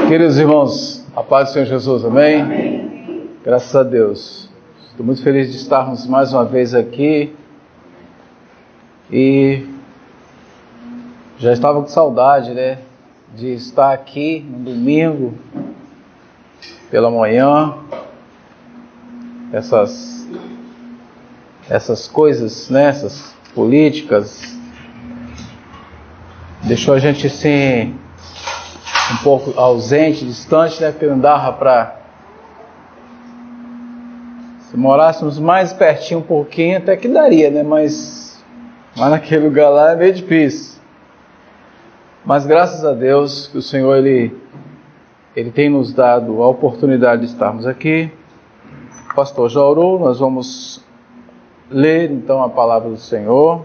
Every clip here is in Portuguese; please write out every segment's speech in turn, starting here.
Queridos irmãos, a paz do Senhor Jesus, amém? Amém? Graças a Deus. Estou muito feliz de estarmos mais uma vez aqui e já estava com saudade, né, de estar aqui no domingo pela manhã. Essas coisas, né, essas políticas deixou a gente assim um pouco ausente, distante, né? Porque não dava para... Se morássemos mais pertinho um pouquinho, até que daria, né? Mas naquele lugar lá é meio difícil. Mas graças a Deus que o Senhor, Ele tem nos dado a oportunidade de estarmos aqui. O pastor já orou, nós vamos ler então a palavra do Senhor.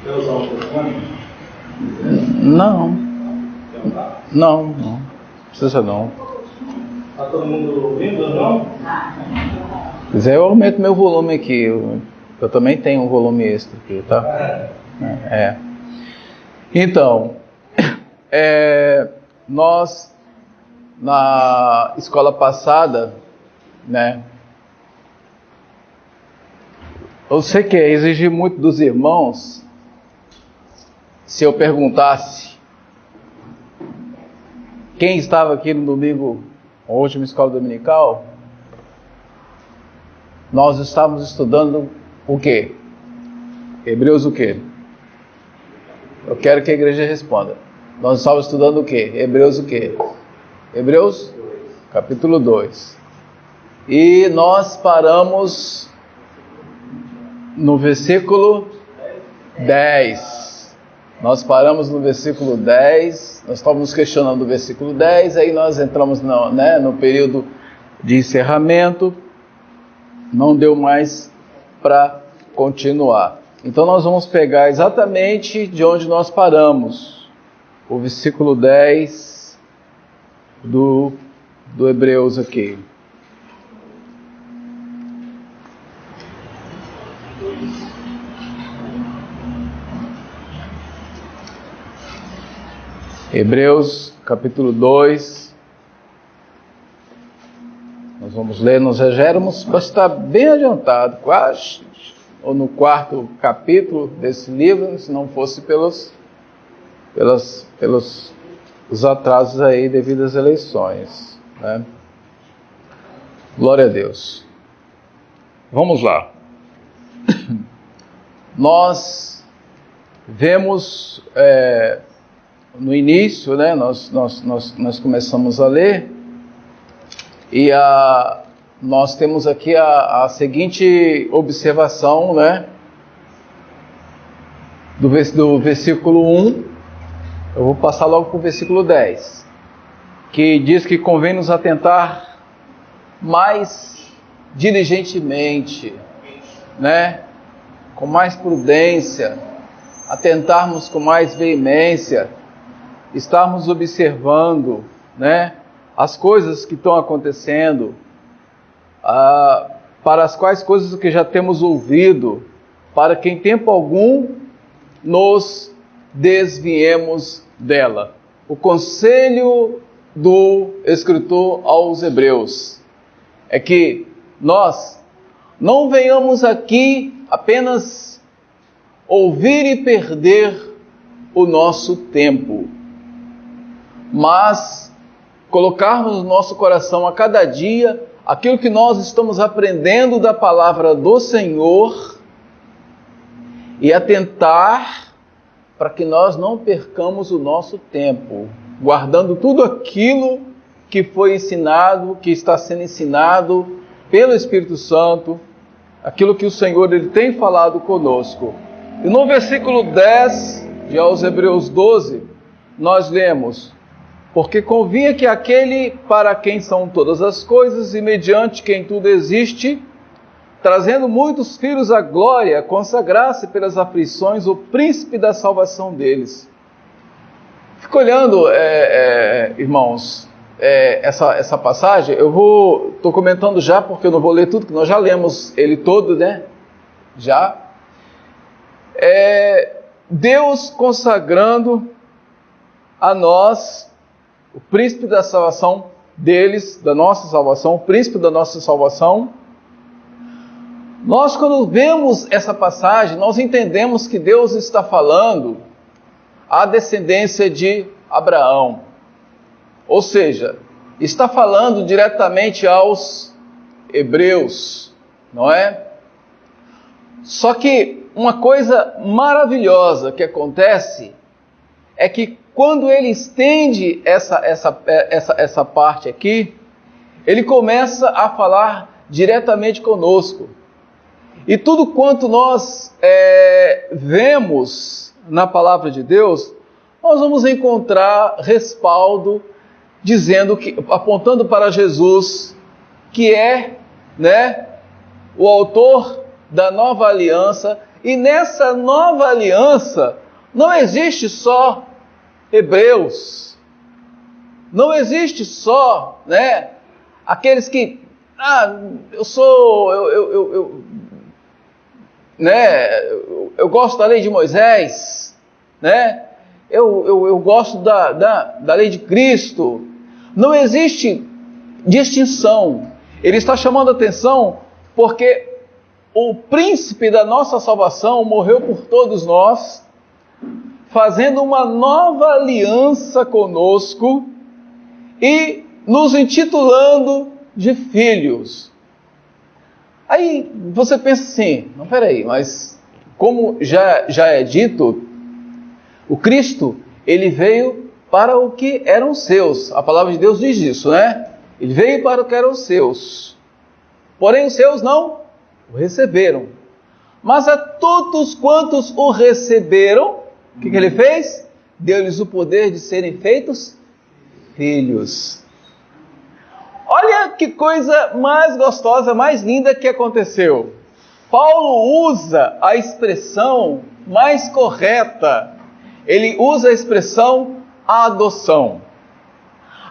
Quer usar o telefone? Não precisa não. Está todo mundo ouvindo ou não? Se quiser eu aumento meu volume aqui, eu também tenho um volume extra aqui, tá? Então, nós na escola passada, né, eu sei que exigir muito dos irmãos. Se eu perguntasse quem estava aqui no domingo, a última escola dominical, nós estávamos estudando o quê? Hebreus o quê? Eu quero que a igreja responda. Nós estávamos estudando o quê? Hebreus o quê? Hebreus capítulo 2. E nós paramos no versículo 10. Nós paramos no versículo 10, nós estávamos questionando o versículo 10, aí nós entramos no período de encerramento, não deu mais para continuar. Então nós vamos pegar exatamente de onde nós paramos, o versículo 10 do Hebreus aqui. Hebreus capítulo 2, nós vamos ler, nós já éramos, mas está bem adiantado, quase, ou no quarto capítulo desse livro, se não fosse pelos os atrasos aí devido às eleições, né? Glória a Deus. Vamos lá. Nós vemos... no início, né, nós começamos a ler e nós temos aqui a seguinte observação, né, do versículo 1, eu vou passar logo para o versículo 10, que diz que convém nos atentar mais diligentemente, né, com mais prudência, atentarmos com mais veemência, estarmos observando, né, as coisas que estão acontecendo, para as quais coisas que já temos ouvido, para que em tempo algum nos desviemos dela. O conselho do escritor aos Hebreus é que nós não venhamos aqui apenas ouvir e perder o nosso tempo, mas colocarmos no nosso coração a cada dia aquilo que nós estamos aprendendo da palavra do Senhor e atentar para que nós não percamos o nosso tempo, guardando tudo aquilo que foi ensinado, que está sendo ensinado pelo Espírito Santo, aquilo que o Senhor ele tem falado conosco. E no versículo 10 de aos Hebreus 12, nós lemos: porque convinha que aquele para quem são todas as coisas e mediante quem tudo existe, trazendo muitos filhos à glória, consagrasse pelas aflições o príncipe da salvação deles. Fico olhando, irmãos, essa passagem. Estou comentando já, porque eu não vou ler tudo, que nós já lemos ele todo, né? Já. Deus consagrando a nós, o príncipe da salvação deles, da nossa salvação, o príncipe da nossa salvação. Nós, quando vemos essa passagem, nós entendemos que Deus está falando à descendência de Abraão. Ou seja, está falando diretamente aos hebreus, não é? Só que uma coisa maravilhosa que acontece é que quando ele estende essa parte aqui, ele começa a falar diretamente conosco. E tudo quanto nós vemos na palavra de Deus, nós vamos encontrar respaldo dizendo que, apontando para Jesus, que é, né, o autor da nova aliança. E nessa nova aliança não existe só hebreus, não existe só, né, aqueles que, eu gosto da lei de Moisés, né, eu gosto da lei de Cristo. Não existe distinção. Ele está chamando a atenção porque o príncipe da nossa salvação morreu por todos nós, fazendo uma nova aliança conosco e nos intitulando de filhos. Aí você pensa assim, não, peraí, mas como já é dito, o Cristo, ele veio para o que eram seus. A palavra de Deus diz isso, né? Ele veio para o que eram seus. Porém, os seus não o receberam. Mas a todos quantos o receberam, o que ele fez? Deu-lhes o poder de serem feitos filhos. Olha que coisa mais gostosa, mais linda que aconteceu. Paulo usa a expressão mais correta. Ele usa a expressão adoção.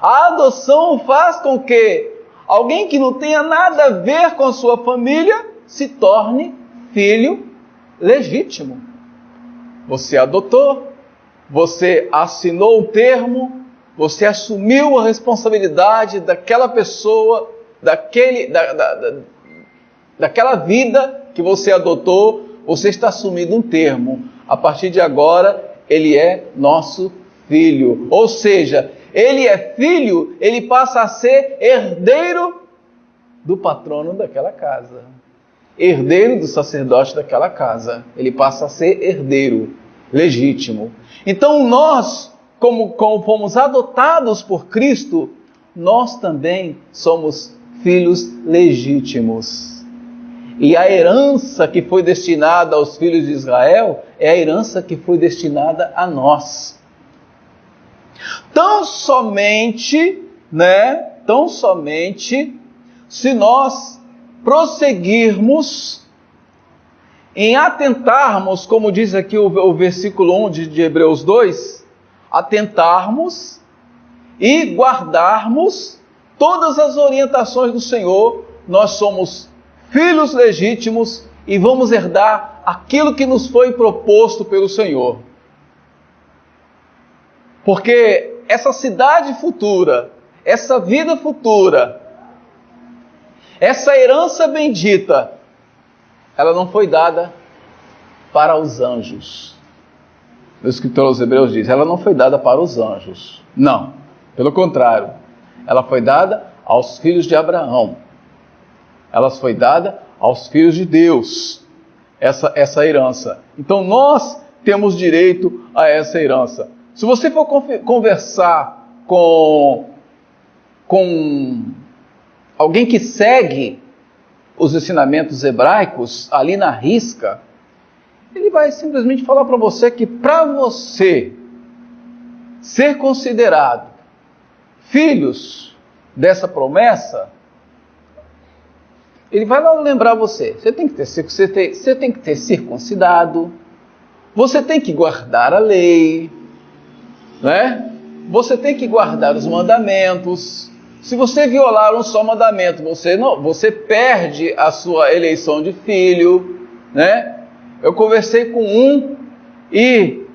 A adoção faz com que alguém que não tenha nada a ver com a sua família se torne filho legítimo. Você adotou, você assinou um termo, você assumiu a responsabilidade daquela pessoa, daquela vida que você adotou, você está assumindo um termo. A partir de agora, ele é nosso filho. Ou seja, ele é filho, ele passa a ser herdeiro do patrono daquela casa. Herdeiro do sacerdote daquela casa. Ele passa a ser herdeiro legítimo. Então nós, como fomos adotados por Cristo, nós também somos filhos legítimos. E a herança que foi destinada aos filhos de Israel é a herança que foi destinada a nós. Tão somente se nós prosseguirmos em atentarmos, como diz aqui o versículo 1 de Hebreus 2, atentarmos e guardarmos todas as orientações do Senhor, nós somos filhos legítimos e vamos herdar aquilo que nos foi proposto pelo Senhor. Porque essa cidade futura, essa vida futura, essa herança bendita, ela não foi dada para os anjos. O escritor aos Hebreus diz, ela não foi dada para os anjos. Não, pelo contrário, ela foi dada aos filhos de Abraão. Ela foi dada aos filhos de Deus, essa herança. Então nós temos direito a essa herança. Se você for conversar com alguém que segue os ensinamentos hebraicos ali na risca, ele vai simplesmente falar para você que para você ser considerado filhos dessa promessa, ele vai lá lembrar você tem que ter circuncidado, você tem que guardar a lei, né? Você tem que guardar os mandamentos. Se você violar um só mandamento, você perde a sua eleição de filho, né? Eu conversei com um e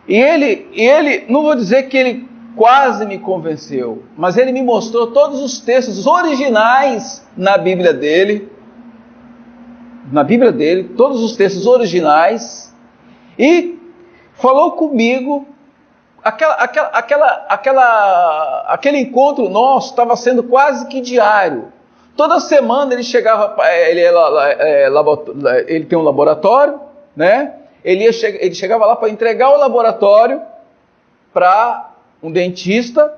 E ele, não vou dizer que ele quase me convenceu, mas ele me mostrou todos os textos originais na Bíblia dele, todos os textos originais, e falou comigo. Aquele encontro nosso estava sendo quase que diário. Toda semana ele chegava, ele tem um laboratório, né? Ele chegava lá para entregar o laboratório para um dentista,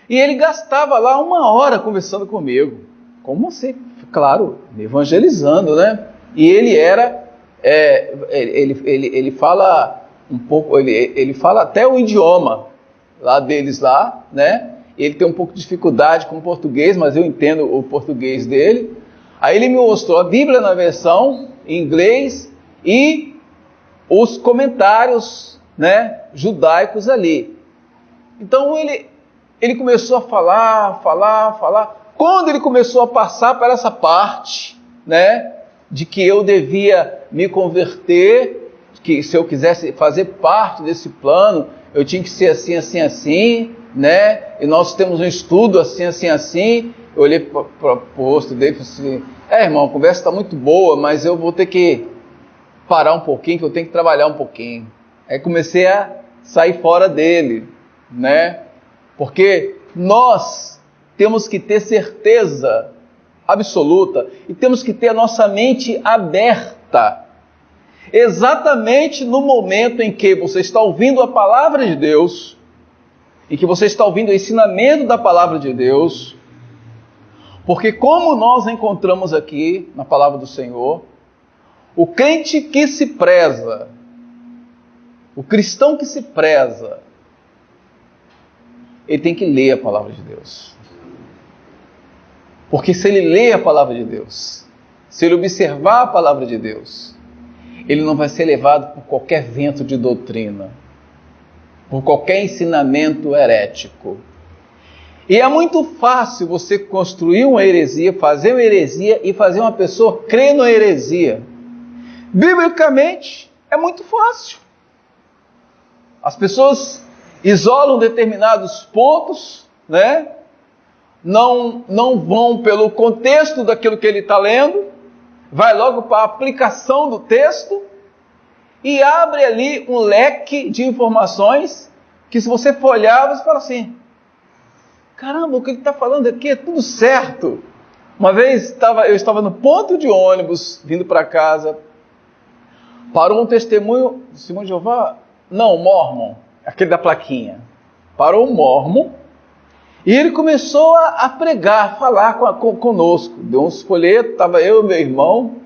e ele gastava lá 1 hora conversando comigo, como assim? Claro, me evangelizando, né? E ele ele fala um pouco, ele fala até o idioma lá deles lá, né? Ele tem um pouco de dificuldade com o português, mas eu entendo o português dele. Aí ele me mostrou a Bíblia na versão em inglês e os comentários, né, judaicos ali. Então ele começou a falar. Quando ele começou a passar para essa parte, né, de que eu devia me converter, que se eu quisesse fazer parte desse plano, eu tinha que ser assim, assim, assim, né? E nós temos um estudo assim, assim, assim. Eu olhei para o rosto dele e falei assim: irmão, a conversa está muito boa, mas eu vou ter que parar um pouquinho, que eu tenho que trabalhar um pouquinho. Aí comecei a sair fora dele, né? Porque nós temos que ter certeza absoluta e temos que ter a nossa mente aberta. Exatamente no momento em que você está ouvindo a palavra de Deus, em que você está ouvindo o ensinamento da palavra de Deus, porque como nós encontramos aqui na palavra do Senhor, o crente que se preza, o cristão que se preza, ele tem que ler a palavra de Deus. Porque se ele lê a palavra de Deus, se ele observar a palavra de Deus, ele não vai ser levado por qualquer vento de doutrina, por qualquer ensinamento herético. E é muito fácil você construir uma heresia, fazer uma heresia e fazer uma pessoa crer na heresia. Biblicamente, é muito fácil. As pessoas isolam determinados pontos, né? Não vão pelo contexto daquilo que ele está lendo, vai logo para a aplicação do texto e abre ali um leque de informações que, se você for olhar, você fala assim: caramba, o que ele está falando aqui é tudo certo. Uma vez eu estava no ponto de ônibus, vindo para casa, parou um testemunho de Jeová, não, Mormon, aquele da plaquinha. Parou um Mormon e ele começou a pregar, a falar conosco. Deu uns folhetos, estava eu e meu irmão.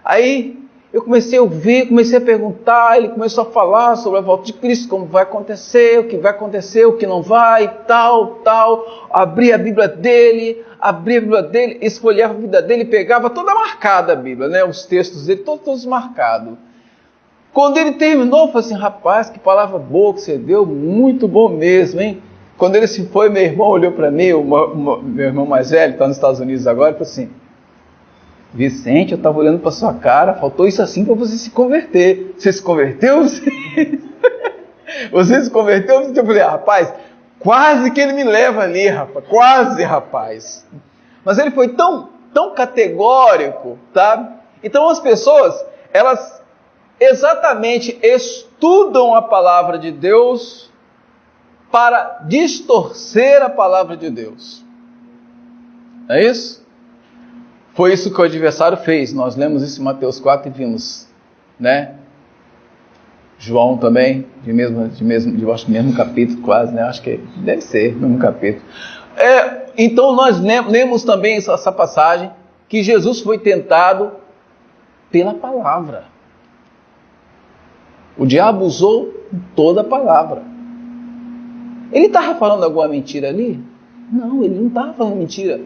Aí eu comecei a ouvir, comecei a perguntar, ele começou a falar sobre a volta de Cristo, como vai acontecer, o que vai acontecer, o que não vai, tal. Abri a Bíblia dele, esfolheava a Bíblia dele, pegava toda marcada a Bíblia, né? Os textos dele, todos marcados. Quando ele terminou, eu falei assim: rapaz, que palavra boa que você deu, muito bom mesmo, hein? Quando ele se foi, meu irmão olhou para mim, meu irmão mais velho, está nos Estados Unidos agora, e falou assim: Vicente, eu estava olhando para sua cara, faltou isso assim para você se converter. Você se converteu? Você se converteu? Eu falei: rapaz, quase que ele me leva ali, rapaz, quase, rapaz. Mas ele foi tão categórico, tá? Então as pessoas, elas exatamente estudam a palavra de Deus para distorcer a palavra de Deus. É isso? Foi isso que o adversário fez. Nós lemos isso em Mateus 4 e vimos, né? João também, eu acho que mesmo capítulo quase, né? Acho que deve ser, mesmo capítulo. Então nós lemos também essa passagem, que Jesus foi tentado pela palavra. O diabo usou toda a palavra. Ele estava falando alguma mentira ali? Não, ele não estava falando mentira.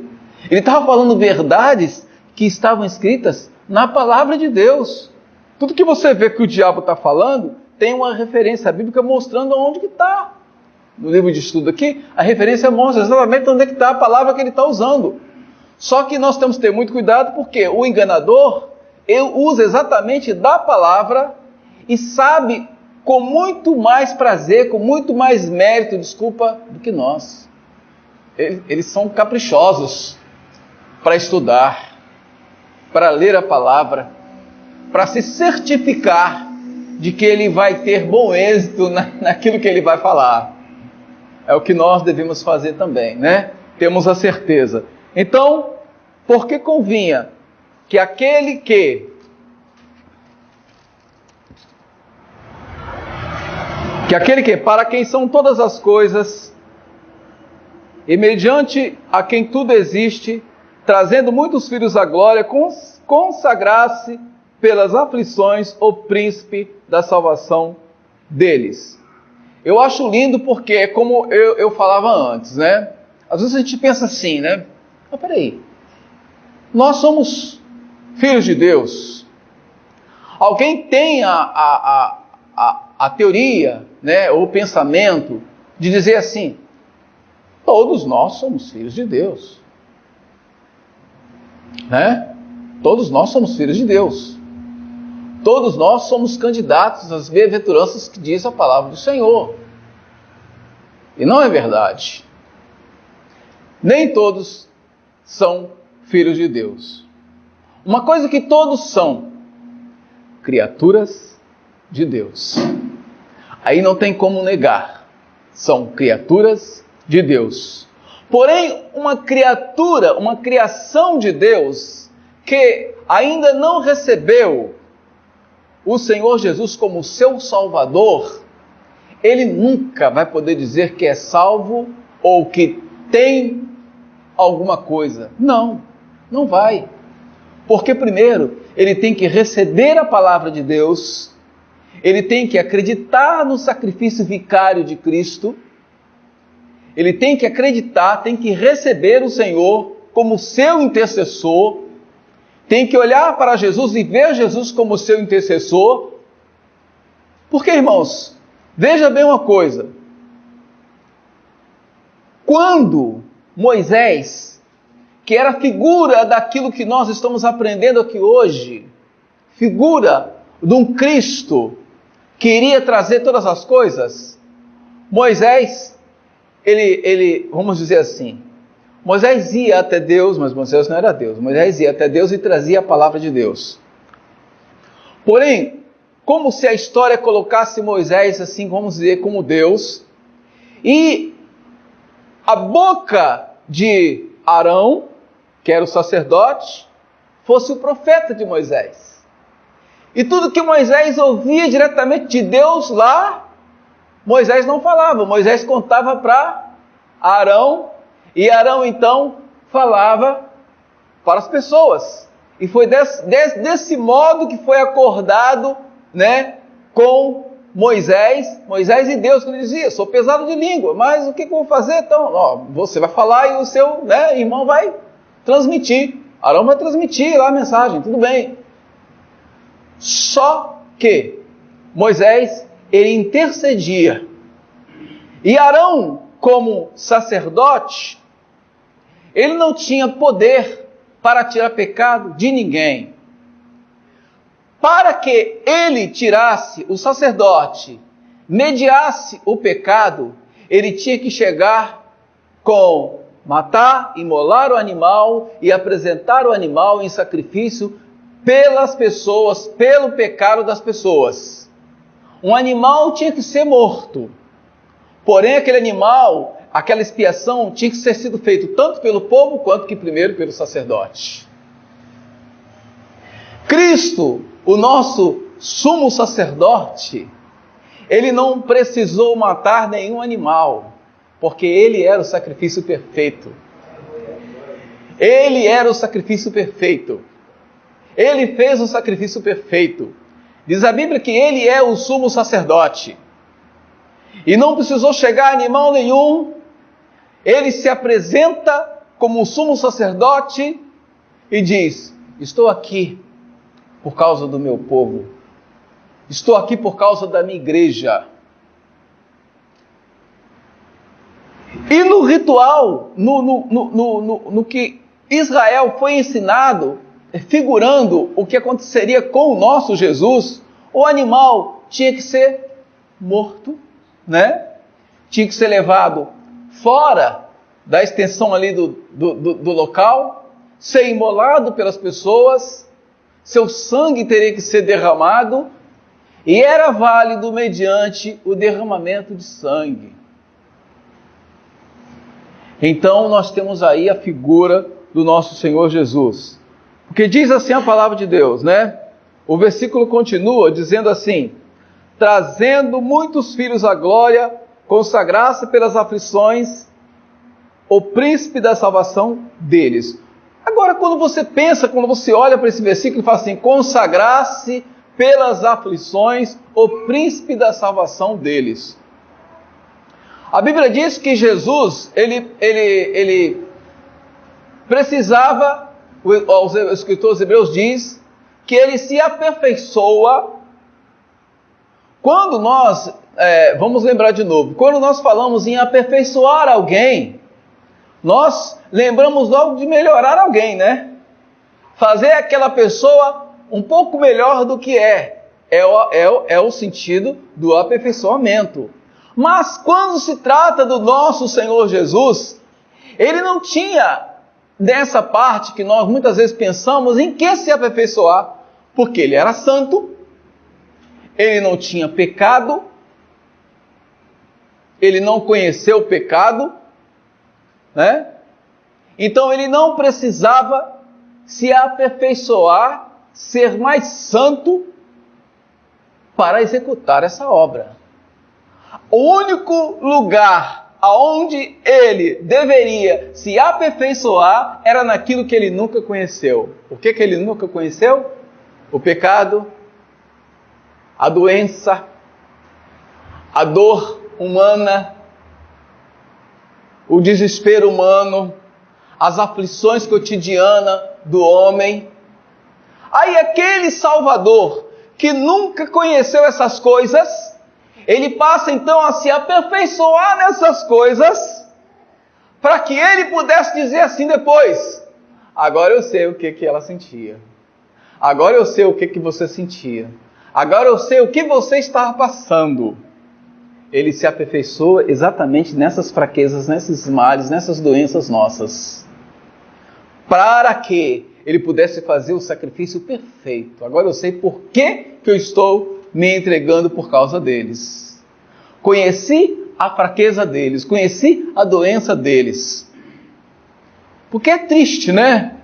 Ele estava falando verdades que estavam escritas na palavra de Deus. Tudo que você vê que o diabo está falando, tem uma referência bíblica mostrando onde que está. No livro de estudo aqui, a referência mostra exatamente onde é que está a palavra que ele está usando. Só que nós temos que ter muito cuidado, porque o enganador, ele usa exatamente da palavra e sabe com muito mais prazer, com muito mais mérito, do que nós. Eles são caprichosos para estudar, para ler a palavra, para se certificar de que ele vai ter bom êxito naquilo que ele vai falar. É o que nós devemos fazer também, né? Temos a certeza. Então, por que convinha que aquele que para quem são todas as coisas, e mediante a quem tudo existe, trazendo muitos filhos à glória, consagrasse pelas aflições o príncipe da salvação deles. Eu acho lindo porque é como eu falava antes, né? Às vezes a gente pensa assim, né? Mas peraí, nós somos filhos de Deus. Alguém tem a teoria, né, ou o pensamento de dizer assim: todos nós somos filhos de Deus, né? Todos nós somos filhos de Deus. Todos nós somos candidatos às bem-aventuranças que diz a palavra do Senhor. E não é verdade. Nem todos são filhos de Deus. Uma coisa que todos são: criaturas de Deus. Aí não tem como negar. São criaturas de Deus. Porém, uma criatura, uma criação de Deus, que ainda não recebeu o Senhor Jesus como seu Salvador, ele nunca vai poder dizer que é salvo ou que tem alguma coisa. Não, não vai. Porque primeiro, ele tem que receber a palavra de Deus, ele tem que acreditar no sacrifício vicário de Cristo, ele tem que acreditar, tem que receber o Senhor como seu intercessor, tem que olhar para Jesus e ver Jesus como seu intercessor. Porque, irmãos, veja bem uma coisa. Quando Moisés, que era figura daquilo que nós estamos aprendendo aqui hoje, figura de um Cristo que iria trazer todas as coisas, Moisés, ele vamos dizer assim, Moisés ia até Deus, mas Moisés não era Deus. Moisés ia até Deus e trazia a palavra de Deus. Porém, como se a história colocasse Moisés assim, vamos dizer, como Deus, e a boca de Arão, que era o sacerdote, fosse o profeta de Moisés. E tudo que Moisés ouvia diretamente de Deus lá, Moisés não falava. Moisés contava para Arão, e Arão então falava para as pessoas. E foi desse modo que foi acordado, né, com Moisés e Deus, que ele dizia: sou pesado de língua, mas o que eu vou fazer? Então, você vai falar e o seu, né, irmão vai transmitir. Arão vai transmitir lá a mensagem, tudo bem. Só que Moisés, ele intercedia. E Arão, como sacerdote, ele não tinha poder para tirar pecado de ninguém. Para que ele tirasse, o sacerdote, mediasse o pecado, ele tinha que chegar com matar, imolar o animal e apresentar o animal em sacrifício pelas pessoas, pelo pecado das pessoas. Um animal tinha que ser morto. Porém, aquele animal, aquela expiação tinha que ser sido feito tanto pelo povo quanto que primeiro pelo sacerdote. Cristo, o nosso sumo sacerdote, ele não precisou matar nenhum animal, porque ele era o sacrifício perfeito. Ele era o sacrifício perfeito. Ele fez o sacrifício perfeito. Diz a Bíblia que ele é o sumo sacerdote. E não precisou chegar animal nenhum. Ele se apresenta como o sumo sacerdote e diz: estou aqui por causa do meu povo. Estou aqui por causa da minha igreja. E no ritual, no que Israel foi ensinado, figurando o que aconteceria com o nosso Jesus, o animal tinha que ser morto, né? Tinha que ser levado fora da extensão ali do local, ser imolado pelas pessoas, seu sangue teria que ser derramado, e era válido mediante o derramamento de sangue. Então nós temos aí a figura do nosso Senhor Jesus. Porque diz assim a palavra de Deus, né? O versículo continua dizendo assim: trazendo muitos filhos à glória, consagrasse pelas aflições o príncipe da salvação deles. Agora, quando você olha para esse versículo e fala assim, consagrasse pelas aflições o príncipe da salvação deles. A Bíblia diz que Jesus, ele precisava, os escritores hebreus diz, que ele se aperfeiçoa. Quando nós, vamos lembrar de novo, quando nós falamos em aperfeiçoar alguém, nós lembramos logo de melhorar alguém, né? Fazer aquela pessoa um pouco melhor do que é o sentido do aperfeiçoamento. Mas quando se trata do nosso Senhor Jesus, ele não tinha dessa parte que nós muitas vezes pensamos em que se aperfeiçoar, porque ele era santo, ele não tinha pecado, ele não conheceu o pecado, né? Então ele não precisava se aperfeiçoar, ser mais santo para executar essa obra. O único lugar aonde ele deveria se aperfeiçoar era naquilo que ele nunca conheceu. O que ele nunca conheceu? O pecado, a doença, a dor humana, o desespero humano, as aflições cotidianas do homem. Aí aquele Salvador que nunca conheceu essas coisas, ele passa então a se aperfeiçoar nessas coisas, para que ele pudesse dizer assim depois, agora eu sei o que ela sentia, agora eu sei o que você sentia, agora eu sei o que você estava passando. Ele se aperfeiçoa exatamente nessas fraquezas, nesses males, nessas doenças nossas, para que ele pudesse fazer o sacrifício perfeito. Agora eu sei por que eu estou me entregando por causa deles. Conheci a fraqueza deles, conheci a doença deles. Porque é triste, né?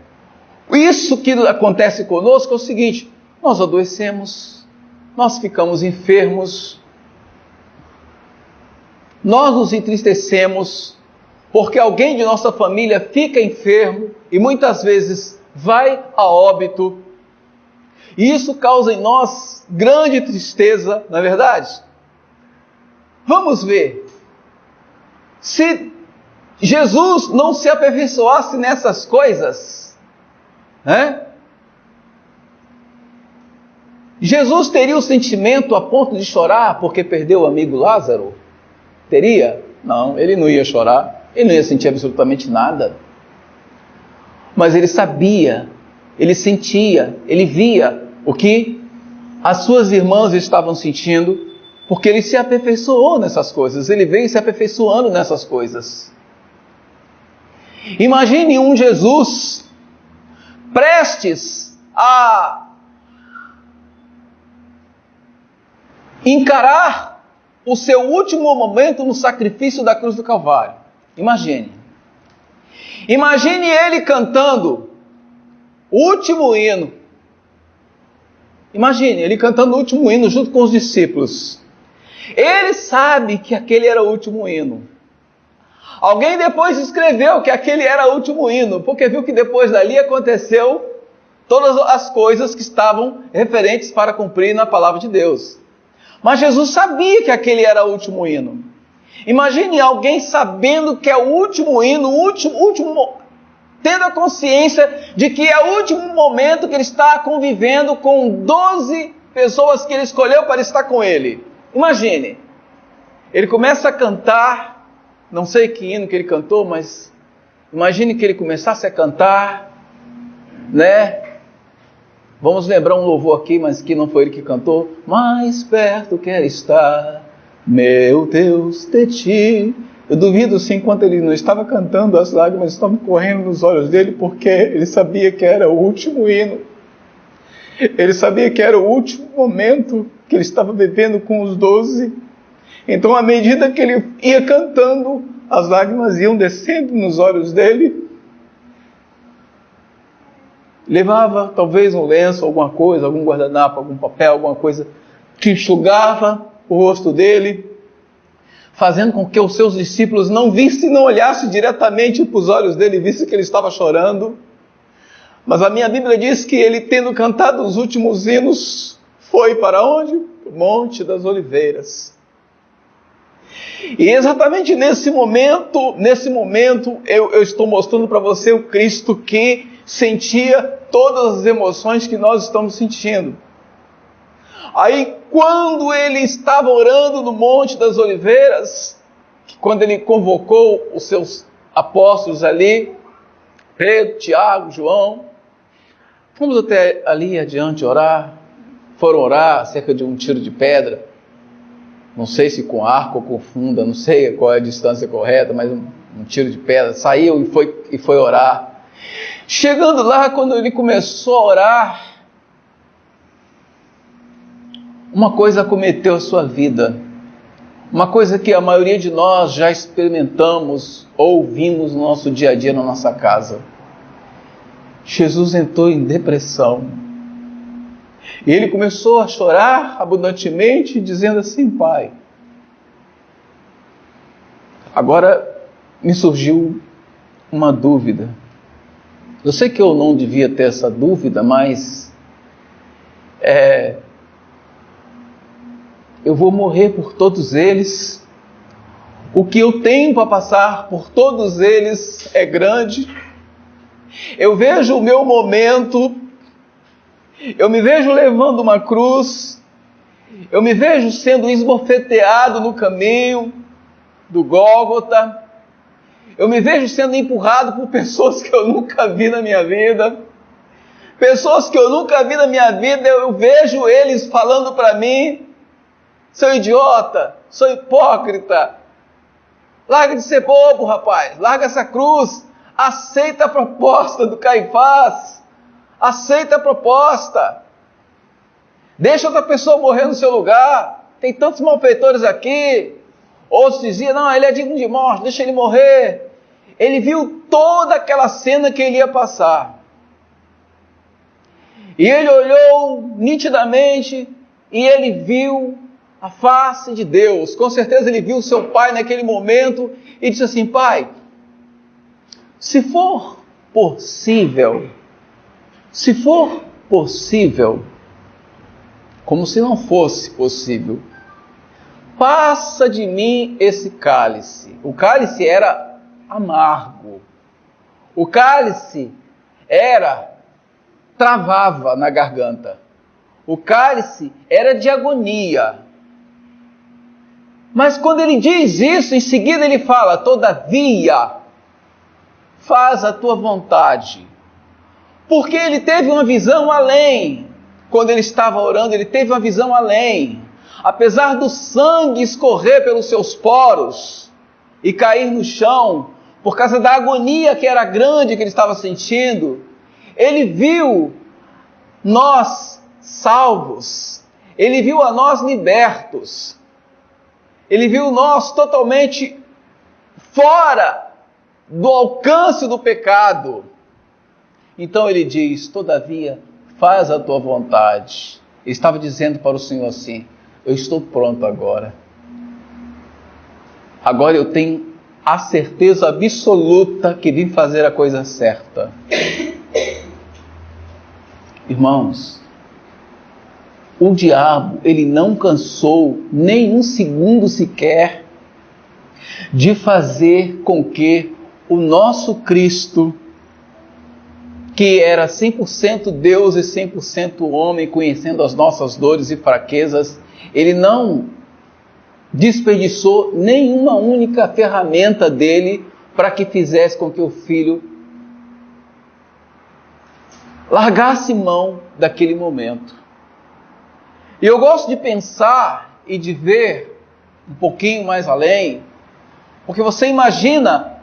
Isso que acontece conosco é o seguinte: nós adoecemos, nós ficamos enfermos, nós nos entristecemos, porque alguém de nossa família fica enfermo e muitas vezes vai a óbito. E isso causa em nós grande tristeza, não é verdade? Vamos ver. Se Jesus não se aperfeiçoasse nessas coisas, né? Jesus teria o sentimento a ponto de chorar porque perdeu o amigo Lázaro? Teria? Não, ele não ia chorar, ele não ia sentir absolutamente nada. Mas ele sabia, ele sentia, ele via o que as suas irmãs estavam sentindo, porque ele se aperfeiçoou nessas coisas, ele veio se aperfeiçoando nessas coisas. Imagine um Jesus prestes a encarar o seu último momento no sacrifício da cruz do Calvário. Imagine ele cantando o último hino. Imagine ele cantando o último hino junto com os discípulos. Ele sabe que aquele era o último hino. Alguém depois escreveu que aquele era o último hino, porque viu que depois dali aconteceu todas as coisas que estavam referentes para cumprir na palavra de Deus. Mas Jesus sabia que aquele era o último hino. Imagine alguém sabendo que é o último hino, tendo a consciência de que é o último momento que ele está convivendo com 12 pessoas que ele escolheu para estar com ele. Imagine, ele começa a cantar, não sei que hino que ele cantou, mas imagine que ele começasse a cantar, né? Vamos lembrar um louvor aqui, mas que não foi ele que cantou. Mais perto quer estar meu Deus, de ti. Eu duvido se enquanto ele não estava cantando, as lágrimas estavam correndo nos olhos dele, porque ele sabia que era o último hino. Ele sabia que era o último momento que ele estava vivendo com os 12. Então, à medida que ele ia cantando, as lágrimas iam descendo nos olhos dele. Levava talvez um lenço, alguma coisa, algum guardanapo, algum papel, alguma coisa que enxugava o rosto dele, fazendo com que os seus discípulos não vissem, não olhassem diretamente para os olhos dele, vissem que ele estava chorando. Mas a minha Bíblia diz que ele, tendo cantado os últimos hinos, foi para onde? Para o Monte das Oliveiras. E exatamente nesse momento, eu estou mostrando para você o Cristo que sentia todas as emoções que nós estamos sentindo. Aí, quando ele estava orando no Monte das Oliveiras, quando ele convocou os seus apóstolos ali, Pedro, Tiago, João, fomos até ali adiante orar, foram orar cerca de um tiro de pedra, não sei se com arco ou com funda, não sei qual é a distância correta, mas um tiro de pedra, saiu e foi orar. Chegando lá, quando ele começou a orar, uma coisa acometeu a sua vida, uma coisa que a maioria de nós já experimentamos ou vimos no nosso dia a dia, na nossa casa. Jesus entrou em depressão. E ele começou a chorar abundantemente, dizendo assim: Pai, agora me surgiu uma dúvida. Eu sei que eu não devia ter essa dúvida, mas eu vou morrer por todos eles. O que eu tenho para passar por todos eles é grande. Eu vejo o meu momento, eu me vejo levando uma cruz, eu me vejo sendo esbofeteado no caminho do Gólgota, eu me vejo sendo empurrado por pessoas que eu nunca vi na minha vida, eu vejo eles falando para mim: seu idiota, seu hipócrita, larga de ser bobo, rapaz, larga essa cruz, aceita a proposta do Caifás, aceita a proposta, deixa outra pessoa morrer no seu lugar, tem tantos malfeitores aqui. Outros diziam: não, ele é digno de morte, deixa ele morrer. Ele viu toda aquela cena que ele ia passar, e ele olhou nitidamente, e ele viu a face de Deus. Com certeza ele viu o seu pai naquele momento, e disse assim: Pai, se for possível, como se não fosse possível, passa de mim esse cálice. O cálice era amargo. O cálice travava na garganta. O cálice era de agonia. Mas quando ele diz isso, em seguida ele fala: todavia, faz a tua vontade. Porque ele teve uma visão além. Quando ele estava orando, ele teve uma visão além. Apesar do sangue escorrer pelos seus poros e cair no chão, por causa da agonia que era grande que ele estava sentindo, ele viu nós salvos, ele viu a nós libertos, ele viu nós totalmente fora do alcance do pecado. Então ele diz: todavia, faz a tua vontade. Ele estava dizendo para o Senhor assim: eu estou pronto agora. Agora eu tenho a certeza absoluta que vim fazer a coisa certa. Irmãos, o diabo, ele não cansou nem um segundo sequer de fazer com que o nosso Cristo, que era 100% Deus e 100% homem, conhecendo as nossas dores e fraquezas, ele não desperdiçou nenhuma única ferramenta dele para que fizesse com que o filho largasse mão daquele momento. E eu gosto de pensar e de ver um pouquinho mais além, porque você imagina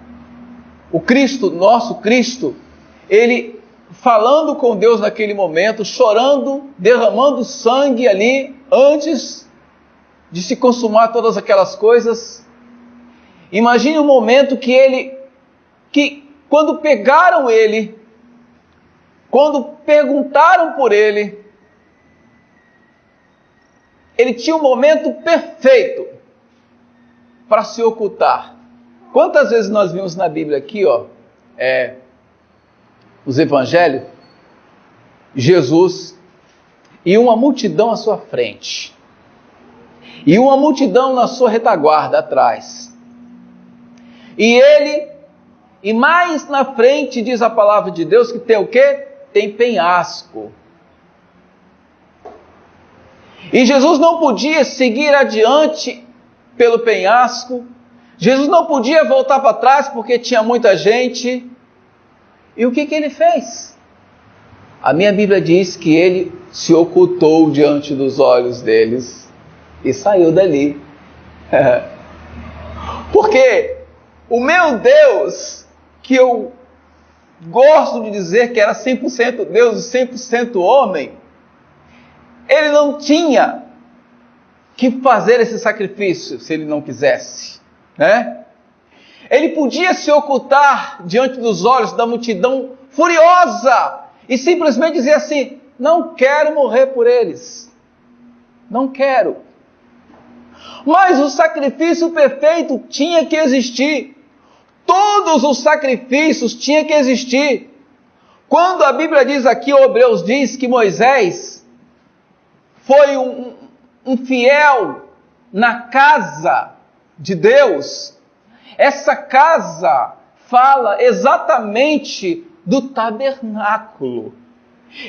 o Cristo, nosso Cristo, ele falando com Deus naquele momento, chorando, derramando sangue ali, antes de se consumar todas aquelas coisas. Imagine o momento que quando pegaram ele, quando perguntaram por ele, ele tinha um momento perfeito para se ocultar. Quantas vezes nós vimos na Bíblia aqui, os evangelhos, Jesus e uma multidão à sua frente, e uma multidão na sua retaguarda atrás, e mais na frente diz a palavra de Deus que tem o quê? Tem penhasco. E Jesus não podia seguir adiante pelo penhasco, Jesus não podia voltar para trás porque tinha muita gente. E o que ele fez? A minha Bíblia diz que ele se ocultou diante dos olhos deles e saiu dali. Porque o meu Deus, que eu gosto de dizer que era 100% Deus e 100% homem, ele não tinha que fazer esse sacrifício se ele não quisesse, né? Ele podia se ocultar diante dos olhos da multidão furiosa e simplesmente dizer assim: não quero morrer por eles, não quero. Mas o sacrifício perfeito tinha que existir. Todos os sacrifícios tinham que existir. Quando a Bíblia diz aqui, o Hebreus diz que Moisés foi um fiel na casa de Deus, essa casa fala exatamente do tabernáculo.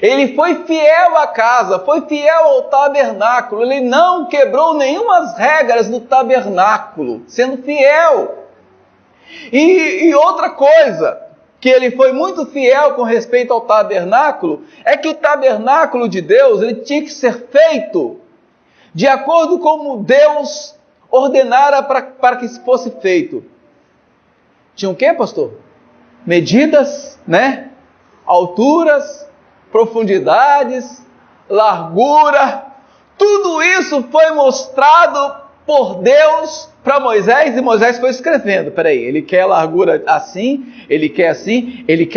Ele foi fiel à casa, foi fiel ao tabernáculo, ele não quebrou nenhuma regras do tabernáculo, sendo fiel. E outra coisa, que ele foi muito fiel com respeito ao tabernáculo, é que o tabernáculo de Deus, ele tinha que ser feito de acordo com como Deus ordenara para que isso fosse feito. Tinha o quê, pastor? Medidas, né? Alturas, profundidades, largura, tudo isso foi mostrado por Deus para Moisés, e Moisés foi escrevendo. Peraí, ele quer a largura assim, ele quer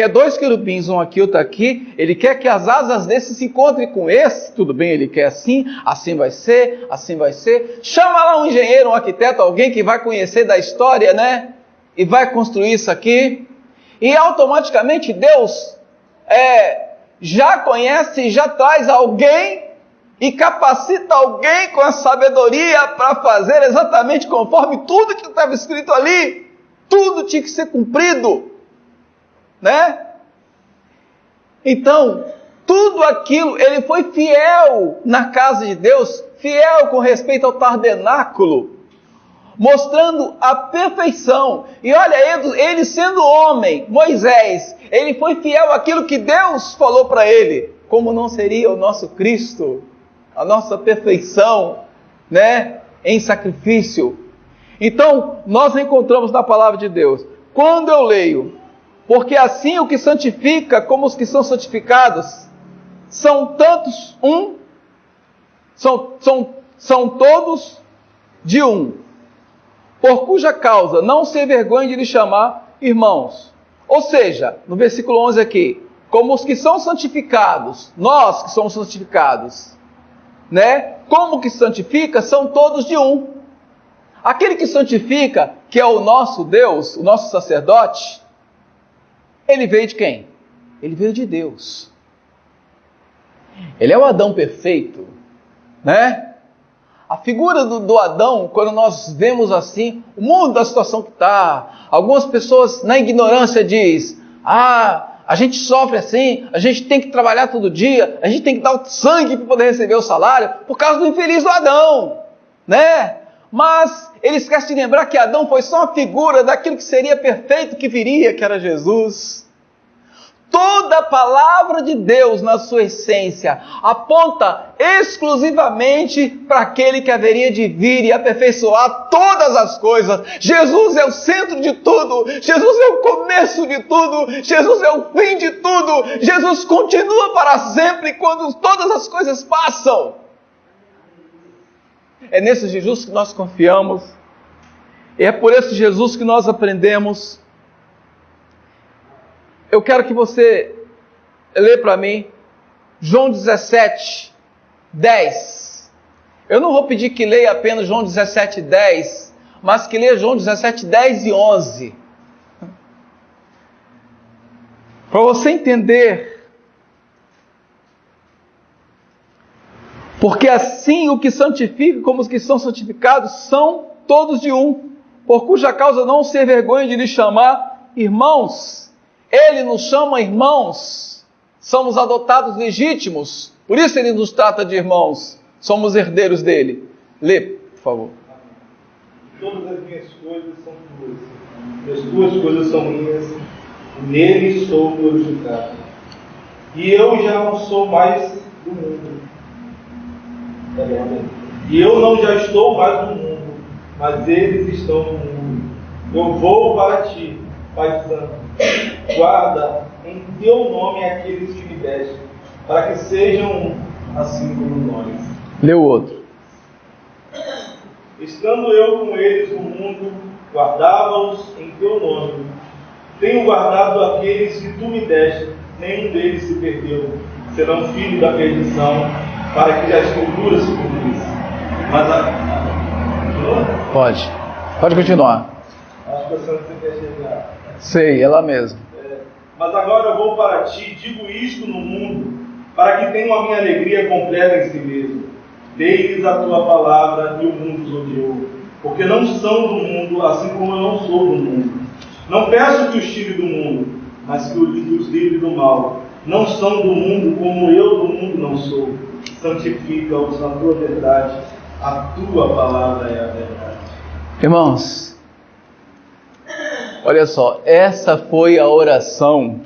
2 querubins, um aqui, outro aqui, ele quer que as asas desse se encontrem com esse, tudo bem, ele quer assim vai ser, assim vai ser. Chama lá um engenheiro, um arquiteto, alguém que vai conhecer da história, né? E vai construir isso aqui, e automaticamente Deus já conhece, já traz alguém e capacita alguém com a sabedoria para fazer exatamente conforme tudo que estava escrito ali. Tudo tinha que ser cumprido, né? Então, tudo aquilo, ele foi fiel na casa de Deus, fiel com respeito ao tabernáculo, mostrando a perfeição. E olha, ele sendo homem, Moisés, ele foi fiel àquilo que Deus falou para ele. Como não seria o nosso Cristo, a nossa perfeição, né, em sacrifício? Então, nós encontramos na palavra de Deus, quando eu leio, porque assim o que santifica como os que são santificados, são tantos são todos de um, por cuja causa não se envergonhe de lhe chamar irmãos. Ou seja, no versículo 11 aqui, como os que são santificados, nós que somos santificados, né? Como que santifica, são todos de um. Aquele que santifica, que é o nosso Deus, o nosso sacerdote, ele veio de quem? Ele veio de Deus. Ele é o Adão perfeito, né? A figura do Adão, quando nós vemos assim, o mundo da situação que está, algumas pessoas na ignorância diz: a gente sofre assim, a gente tem que trabalhar todo dia, a gente tem que dar o sangue para poder receber o salário, por causa do infeliz do Adão, né? Mas ele esquece de lembrar que Adão foi só uma figura daquilo que seria perfeito que viria, que era Jesus. Toda a palavra de Deus, na sua essência, aponta exclusivamente para aquele que haveria de vir e aperfeiçoar todas as coisas. Jesus é o centro de tudo. Jesus é o começo de tudo. Jesus é o fim de tudo. Jesus continua para sempre quando todas as coisas passam. É nesse Jesus que nós confiamos. E é por esse Jesus que nós aprendemos. Eu quero que você lê para mim João 17, 10. Eu não vou pedir que leia apenas João 17, 10, mas que leia João 17, 10 e 11. Para você entender. Porque assim o que santifica como os que são santificados são todos de um, por cuja causa não se envergonha de lhe chamar irmãos. Ele nos chama irmãos, somos adotados legítimos, por isso ele nos trata de irmãos, somos herdeiros dele. Lê, por favor. Todas as minhas coisas são tuas, e as tuas coisas são minhas, e nele sou glorificado. E eu já não sou mais do mundo. E eu não já estou mais no mundo, mas eles estão no mundo. Eu vou para ti, Pai Santo. Guarda em teu nome aqueles que me deste, para que sejam um, assim como nós. Lê o outro. Estando eu com eles no mundo, guardava-os em teu nome. Tenho guardado aqueles que tu me deste, nenhum deles se perdeu, serão filhos da perdição, para que a Escritura se cumprisse. Mas Pode continuar. acho que você quer chegar. Sei, ela mesma. Mas agora eu vou para ti, digo isto no mundo, para que tenham a minha alegria completa em si mesmo. Dei-lhes a tua palavra e o mundo os odiou, porque não são do mundo, assim como eu não sou do mundo. Não peço que os tire do mundo, mas que os livre do mal. Não são do mundo, como eu do mundo não sou. Santifica-os na tua verdade, a tua palavra é a verdade. Irmãos, olha só, essa foi a oração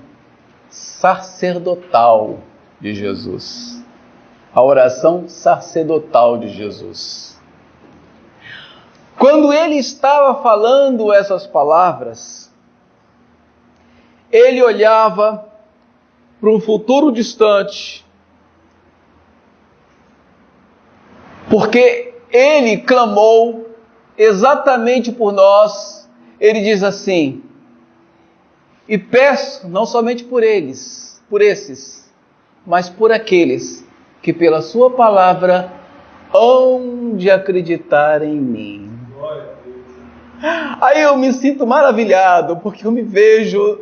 sacerdotal de Jesus. A oração sacerdotal de Jesus. Quando ele estava falando essas palavras, ele olhava para um futuro distante, porque ele clamou exatamente por nós. Ele diz assim: e peço não somente por esses, mas por aqueles que pela sua palavra hão de acreditar em mim. Aí eu me sinto maravilhado, porque eu me vejo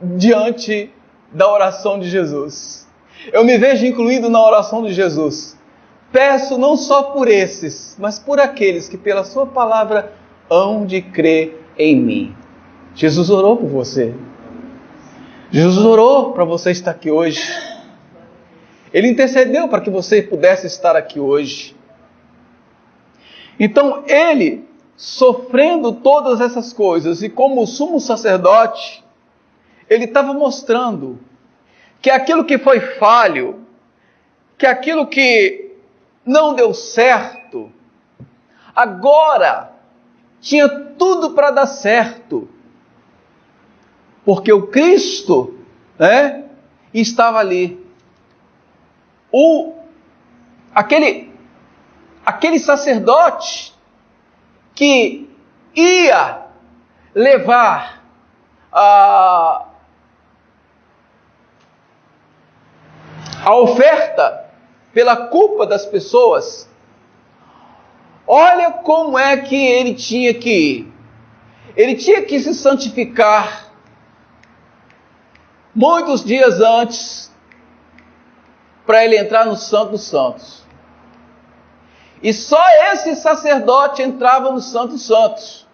diante da oração de Jesus. Eu me vejo incluído na oração de Jesus. Peço não só por esses, mas por aqueles que pela sua palavra hão de crer em mim. Jesus orou por você. Jesus orou para você estar aqui hoje. Ele intercedeu para que você pudesse estar aqui hoje. Então ele, sofrendo todas essas coisas e como sumo sacerdote, ele estava mostrando que aquilo que foi falho, que aquilo que não deu certo, agora tinha tudo para dar certo, porque o Cristo, estava ali. Aquele sacerdote que ia levar a oferta pela culpa das pessoas, olha como é que ele tinha que ir. Ele tinha que se santificar muitos dias antes para ele entrar no Santo dos Santos. E só esse sacerdote entrava no Santo dos Santos.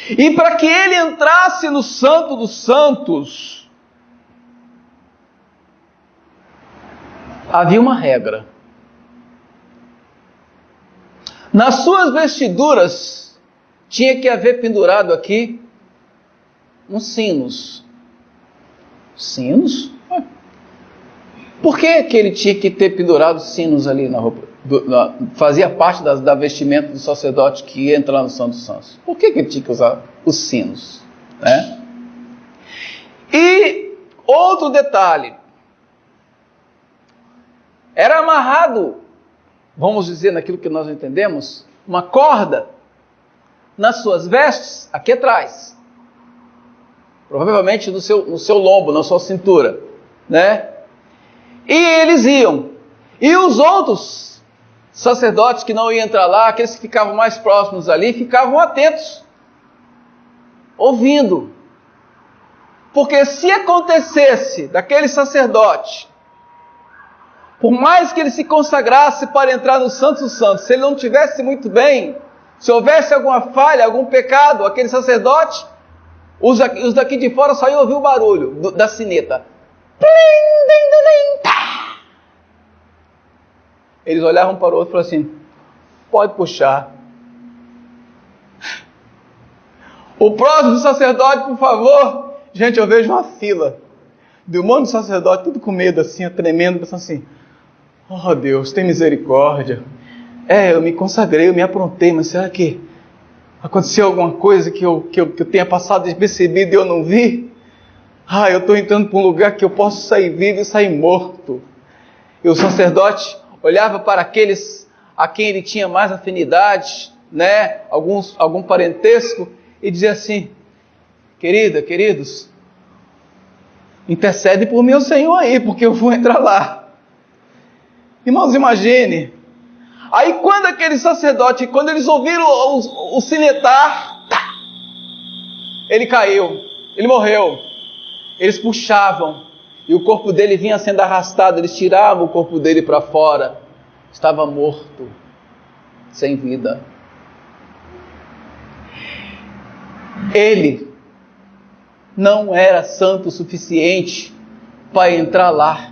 E para que ele entrasse no Santo dos Santos, havia uma regra. Nas suas vestiduras tinha que haver pendurado aqui uns sinos. Sinos? Por que ele tinha que ter pendurado sinos ali na roupa? Fazia parte da vestimenta do sacerdote que ia entrar no Santo dos Santos. Por que ele tinha que usar os sinos? Né? E outro detalhe. Era amarrado, vamos dizer naquilo que nós entendemos, uma corda nas suas vestes, aqui atrás. Provavelmente no seu lombo, na sua cintura, né? E eles iam. E os outros sacerdotes que não iam entrar lá, aqueles que ficavam mais próximos ali, ficavam atentos, ouvindo. Porque se acontecesse daquele sacerdote, por mais que ele se consagrasse para entrar no Santo dos Santos, se ele não estivesse muito bem, se houvesse alguma falha, algum pecado, aquele sacerdote, os daqui de fora só iam ouvir o barulho da sineta. Eles olhavam para o outro e falavam assim, pode puxar. O próximo sacerdote, por favor. Gente, eu vejo uma fila de um monte de sacerdote, tudo com medo assim, tremendo, pensando assim, oh Deus, tem misericórdia. Eu me consagrei, eu me aprontei, mas será que aconteceu alguma coisa que eu tenha passado despercebido e eu não vi? Eu estou entrando para um lugar que eu posso sair vivo e sair morto. E o sacerdote olhava para aqueles a quem ele tinha mais afinidade, né? Algum parentesco, e dizia assim, queridos, intercede por mim, o Senhor aí, porque eu vou entrar lá. Irmãos, imagine. Aí quando aquele sacerdote, quando eles ouviram o sinetar, ele caiu, ele morreu. Eles puxavam, e o corpo dele vinha sendo arrastado, eles tiravam o corpo dele para fora. Estava morto, sem vida. Ele não era santo o suficiente para entrar lá.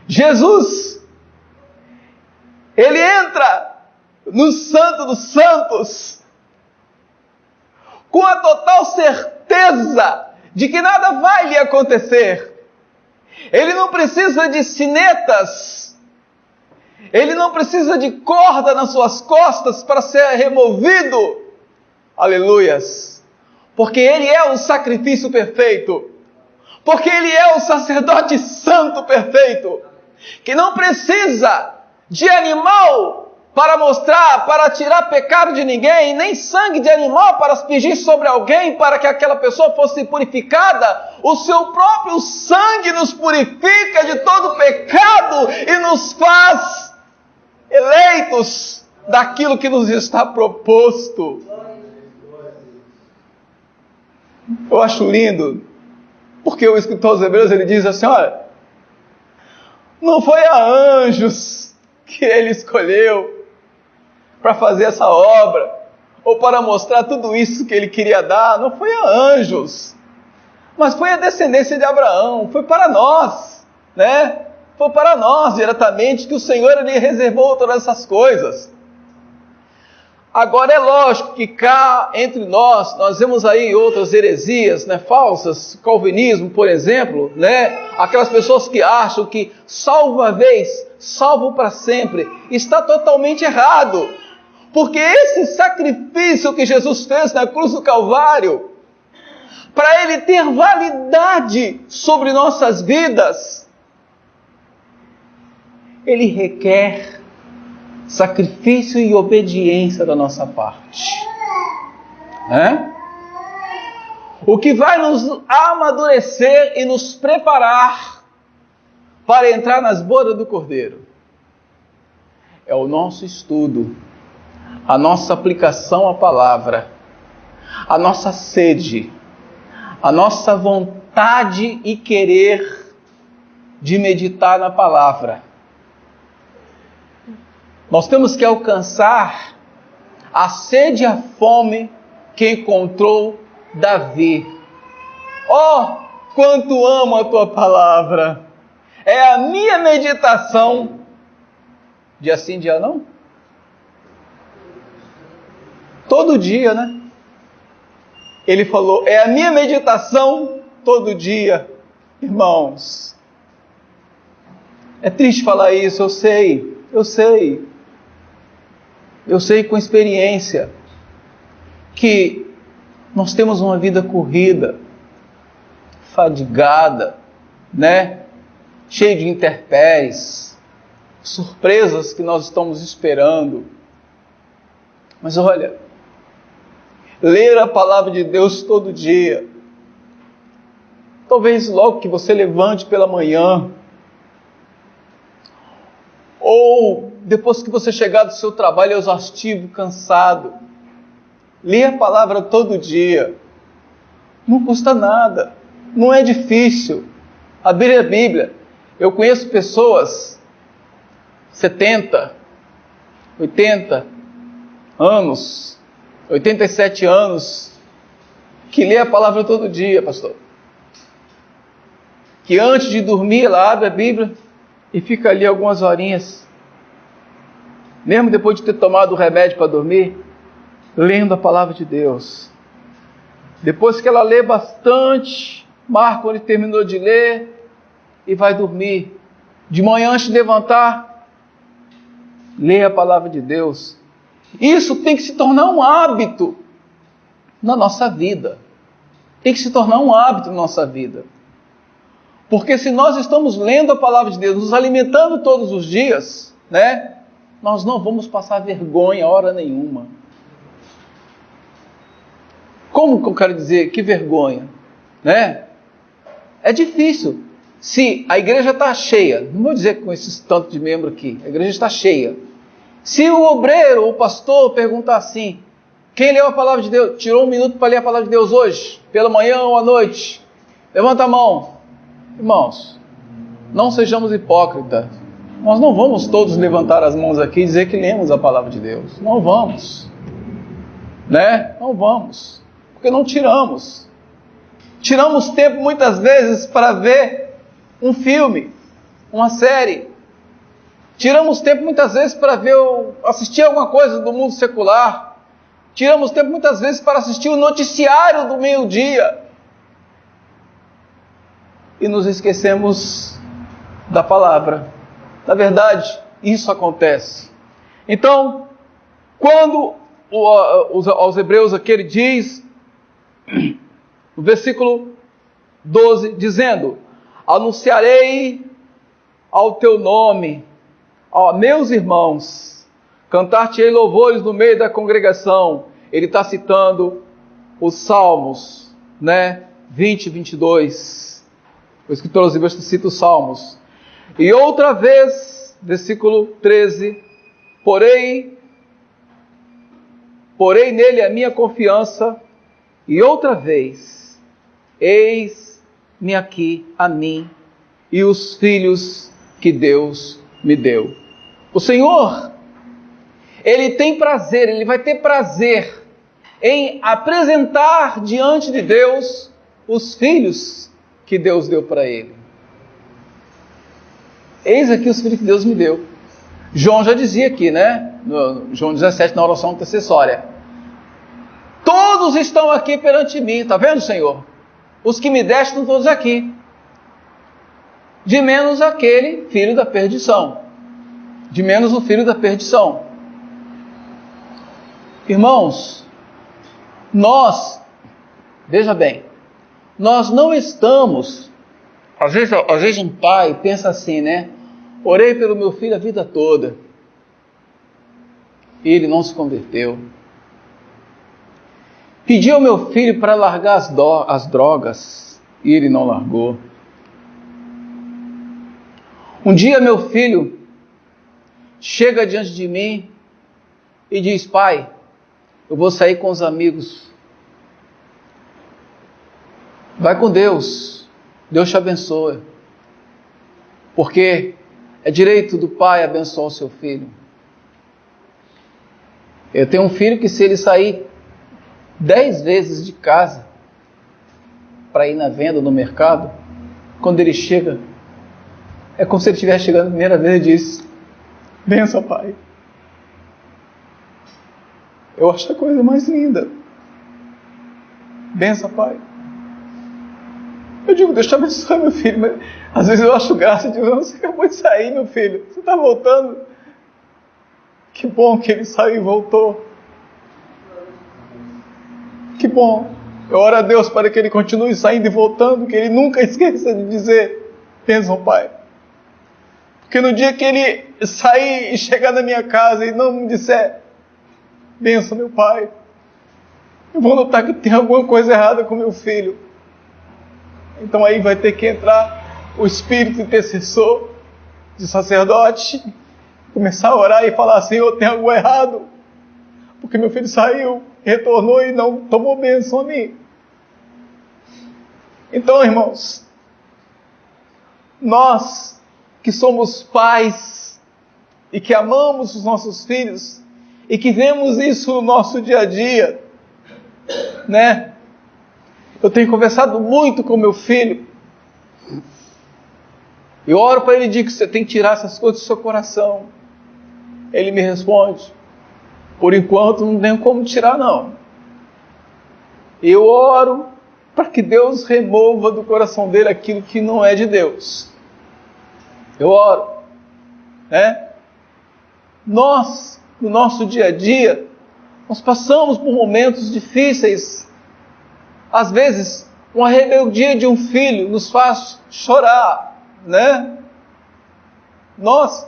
Jesus, ele entra no Santo dos Santos com a total certeza de que nada vai lhe acontecer. Ele não precisa de sinetas, ele não precisa de corda nas suas costas para ser removido. Aleluias! Porque ele é o sacrifício perfeito, porque ele é o sacerdote santo perfeito, que não precisa de animal para tirar pecado de ninguém, nem sangue de animal para aspergir sobre alguém, para que aquela pessoa fosse purificada. O seu próprio sangue nos purifica de todo pecado e nos faz eleitos daquilo que nos está proposto. Eu acho lindo, porque o escritor aos Hebreus, ele diz assim, olha, não foi a anjos que ele escolheu para fazer essa obra, ou para mostrar tudo isso que ele queria dar, não foi a anjos, mas foi a descendência de Abraão, foi para nós, né? Foi para nós diretamente que o Senhor ele reservou todas essas coisas. Agora é lógico que cá entre nós vemos aí outras heresias, né, falsas, calvinismo, por exemplo, né, aquelas pessoas que acham que salvo uma vez, salvo para sempre, está totalmente errado, porque esse sacrifício que Jesus fez na cruz do Calvário, para ele ter validade sobre nossas vidas, ele requer sacrifício e obediência da nossa parte. O que vai nos amadurecer e nos preparar para entrar nas bodas do Cordeiro é o nosso estudo, a nossa aplicação à palavra, a nossa sede, a nossa vontade e querer de meditar na palavra. Nós temos que alcançar a sede e a fome que encontrou Davi. Oh, quanto amo a tua palavra! É a minha meditação. Dia sim, dia não? Todo dia, né? Ele falou, é a minha meditação todo dia. Irmãos, é triste falar isso, eu sei com experiência, que nós temos uma vida corrida, fadigada, né? Cheia de intempéries, surpresas que nós estamos esperando. Mas olha, ler a palavra de Deus todo dia, talvez logo que você levante pela manhã, ou depois que você chegar do seu trabalho exaustivo, cansado, lê a palavra todo dia. Não custa nada, não é difícil abrir a Bíblia. Eu conheço pessoas, 70, 80 anos, 87 anos, que lê a palavra todo dia, pastor. Que antes de dormir, ela abre a Bíblia e fica ali algumas horinhas, mesmo depois de ter tomado o remédio para dormir, lendo a palavra de Deus. Depois que ela lê bastante, marca onde terminou de ler e vai dormir. De manhã, antes de levantar, lê a palavra de Deus. Isso tem que se tornar um hábito na nossa vida. Tem que se tornar um hábito na nossa vida. Porque se nós estamos lendo a palavra de Deus, nos alimentando todos os dias, né, nós não vamos passar vergonha hora nenhuma. Como que eu quero dizer? Que vergonha, né? É difícil. Se a igreja está cheia, não vou dizer com esses tantos de membros aqui, a igreja está cheia. Se o obreiro, o pastor perguntar assim, quem leu a palavra de Deus, tirou um minuto para ler a palavra de Deus hoje, pela manhã ou à noite, levanta a mão. Irmãos, não sejamos hipócritas. Nós não vamos todos levantar as mãos aqui e dizer que lemos a palavra de Deus. Não vamos. Né? Não vamos. Porque não tiramos. Tiramos tempo muitas vezes para ver um filme, uma série. Tiramos tempo muitas vezes para assistir alguma coisa do mundo secular. Tiramos tempo muitas vezes para assistir o noticiário do meio-dia. E nos esquecemos da palavra. Na verdade, isso acontece. Então, quando aos Hebreus aqui ele diz, no versículo 12, dizendo, anunciarei ao teu nome, a meus irmãos, cantar-te-ei louvores no meio da congregação. Ele está citando os Salmos, né? 20 e 22. O escritor aos Hebreus cita os Salmos. E outra vez, versículo 13, porém nele a minha confiança, e outra vez, eis-me aqui a mim e os filhos que Deus me deu. O Senhor, Ele tem prazer, Ele vai ter prazer em apresentar diante de Deus os filhos que Deus deu para Ele. Eis aqui os filhos que Deus me deu. João já dizia aqui, né? No João 17, na oração intercessória. Todos estão aqui perante mim. Está vendo, Senhor? Os que me deste estão todos aqui. De menos aquele filho da perdição. De menos o filho da perdição. Irmãos, veja bem, nós não estamos... Às vezes um pai pensa assim, né? Orei pelo meu filho a vida toda. E ele não se converteu. Pedi ao meu filho para largar as drogas. E ele não largou. Um dia meu filho chega diante de mim e diz, pai, eu vou sair com os amigos. Vai com Deus. Deus te abençoe. Porque é direito do pai abençoar o seu filho. Eu tenho um filho que se ele sair 10 vezes de casa para ir na venda, no mercado, quando ele chega, é como se ele estivesse chegando a primeira vez e diz, benção, pai. Eu acho a coisa mais linda. Benção, Pai. Eu digo, Deus te abençoe, meu filho, mas às vezes eu acho graça, eu digo, não, você acabou de sair, meu filho, você está voltando. Que bom que ele saiu e voltou. Que bom. Eu oro a Deus para que ele continue saindo e voltando, que ele nunca esqueça de dizer, bênção, Pai. Porque no dia que ele sair e chegar na minha casa e não me disser, bênção, meu Pai, eu vou notar que tem alguma coisa errada com meu filho. Então aí vai ter que entrar o espírito intercessor de sacerdote, começar a orar e falar, Senhor, tem algo errado, porque meu filho saiu, retornou e não tomou bênção a mim. Então, irmãos, nós que somos pais e que amamos os nossos filhos e que vemos isso no nosso dia a dia, né? Eu tenho conversado muito com meu filho. Eu oro para ele e digo que você tem que tirar essas coisas do seu coração. Ele me responde, por enquanto não tenho como tirar não. Eu oro para que Deus remova do coração dele aquilo que não é de Deus. Eu oro, né? Nós, no nosso dia a dia, nós passamos por momentos difíceis. Às vezes, uma rebeldia de um filho nos faz chorar, né? Nós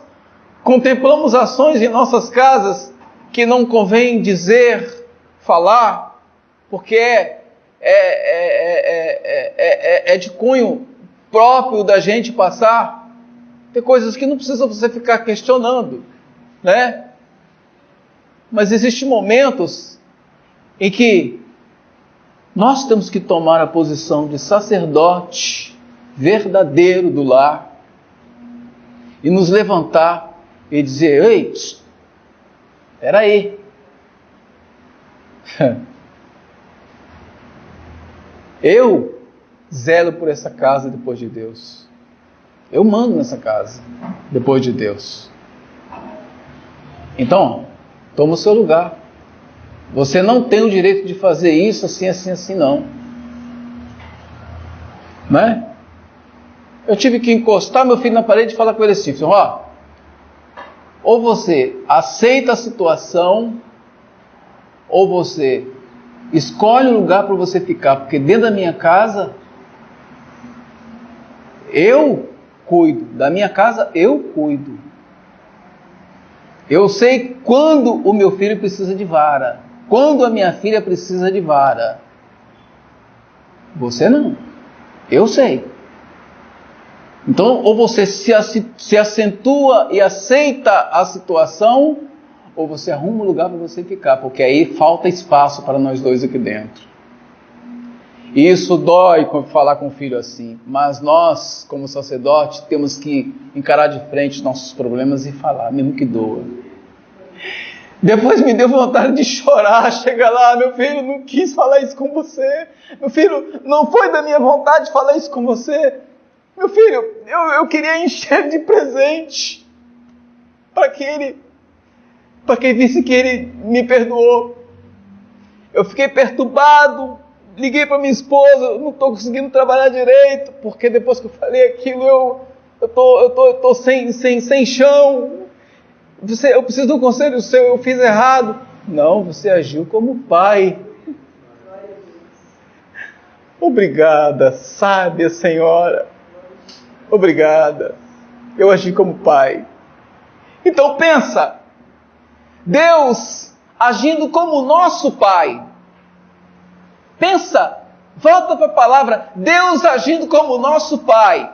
contemplamos ações em nossas casas que não convém dizer, falar, porque é de cunho próprio da gente passar. Tem coisas que não precisa você ficar questionando, né? Mas existem momentos em que nós temos que tomar a posição de sacerdote verdadeiro do lar e nos levantar e dizer, ei, espera aí. Eu zelo por essa casa depois de Deus. Eu mando nessa casa depois de Deus. Então, toma o seu lugar. Você não tem o direito de fazer isso assim, assim, assim, não. Né? Eu tive que encostar meu filho na parede e falar com ele assim, ó, ou você aceita a situação, ou você escolhe um lugar para você ficar, porque dentro da minha casa, eu cuido. Da minha casa, eu cuido. Eu sei quando o meu filho precisa de vara. Quando a minha filha precisa de vara. Você não. Eu sei. Então, ou você se acentua e aceita a situação, ou você arruma um lugar para você ficar, porque aí falta espaço para nós dois aqui dentro. E isso dói falar com o filho assim, mas nós, como sacerdote, temos que encarar de frente nossos problemas e falar, mesmo que doa. Depois me deu vontade de chorar, chegar lá, meu filho, não quis falar isso com você. Meu filho, não foi da minha vontade falar isso com você. Meu filho, eu queria encher de presente para que ele visse que ele me perdoou. Eu fiquei perturbado, liguei para minha esposa, não estou conseguindo trabalhar direito, porque depois que eu falei aquilo, eu tô sem chão. Eu preciso de um conselho seu, eu fiz errado. Não, você agiu como pai. Obrigada, sábia senhora. Obrigada. Eu agi como pai. Então pensa, Deus agindo como nosso pai. Pensa, volta para a palavra, Deus agindo como nosso pai.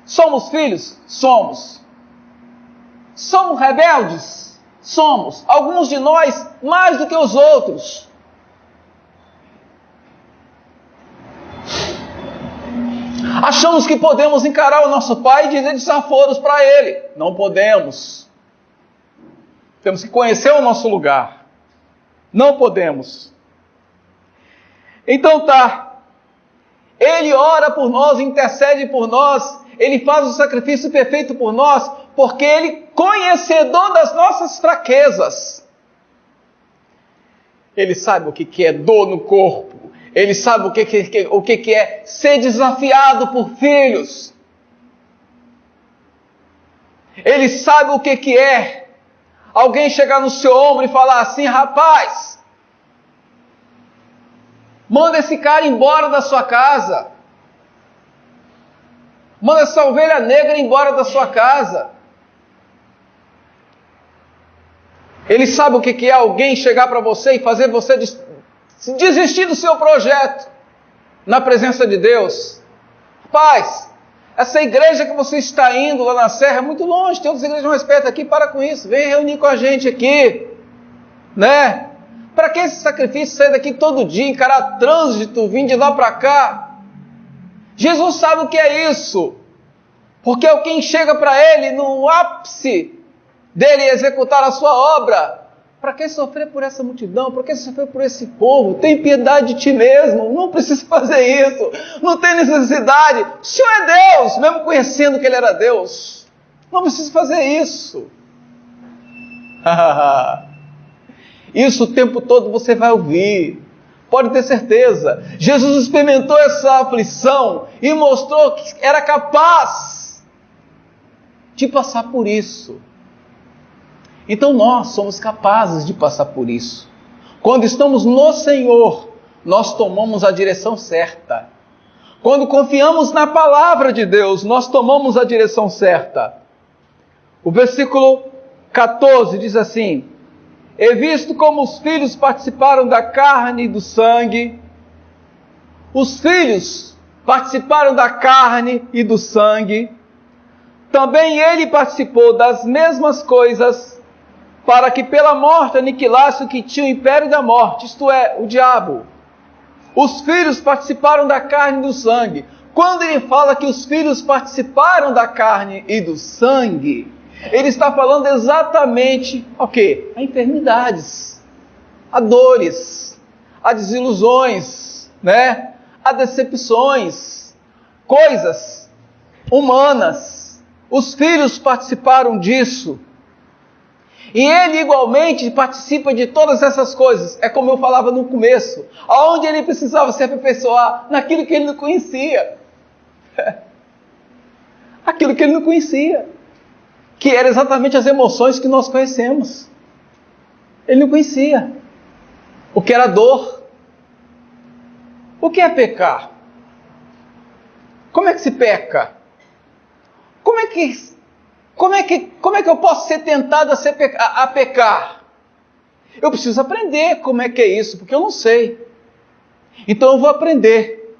Somos filhos? Somos. Somos rebeldes? Somos. Alguns de nós mais do que os outros. Achamos que podemos encarar o nosso pai e dizer desaforos para ele. Não podemos. Temos que conhecer o nosso lugar. Não podemos. Então tá. Ele ora por nós, intercede por nós. Ele faz o sacrifício perfeito por nós, porque Ele, conhecedor das nossas fraquezas, Ele sabe o que é dor no corpo, Ele sabe o que é ser desafiado por filhos. Ele sabe o que é alguém chegar no seu ombro e falar assim: rapaz, manda esse cara embora da sua casa. Manda essa ovelha negra embora da sua casa. Ele sabe o que é alguém chegar para você e fazer você desistir do seu projeto na presença de Deus. Rapaz, essa igreja que você está indo lá na Serra é muito longe, tem outras igrejas mais perto aqui, para com isso, vem reunir com a gente aqui, né? Para que esse sacrifício, sair daqui todo dia, encarar trânsito, vir de lá para cá? Jesus sabe o que é isso, porque é quem chega para ele no ápice dele executar a sua obra. Para que sofrer por essa multidão? Para que sofrer por esse povo? Tem piedade de ti mesmo, não precisa fazer isso, não tem necessidade. O Senhor é Deus, mesmo conhecendo que Ele era Deus, não precisa fazer isso. Isso o tempo todo você vai ouvir, pode ter certeza. Jesus experimentou essa aflição e mostrou que era capaz de passar por isso. Então nós somos capazes de passar por isso. Quando estamos no Senhor, nós tomamos a direção certa. Quando confiamos na palavra de Deus, nós tomamos a direção certa. O versículo 14 diz assim: e visto como os filhos participaram da carne e do sangue, os filhos participaram da carne e do sangue, também ele participou das mesmas coisas, para que pela morte aniquilasse o que tinha o império da morte, isto é, o diabo. Os filhos participaram da carne e do sangue. Quando ele fala que os filhos participaram da carne e do sangue, ele está falando exatamente o quê? A enfermidades, a dores, a desilusões, né? A decepções, coisas humanas. Os filhos participaram disso. E ele igualmente participa de todas essas coisas. É como eu falava no começo. Aonde ele precisava se aperfeiçoar? Naquilo que ele não conhecia. Aquilo que ele não conhecia. Que eram exatamente as emoções que nós conhecemos. Ele não conhecia. O que era dor. O que é pecar? Como é que se peca? Como é que eu posso ser tentado a pecar? Eu preciso aprender como é que é isso, porque eu não sei. Então eu vou aprender.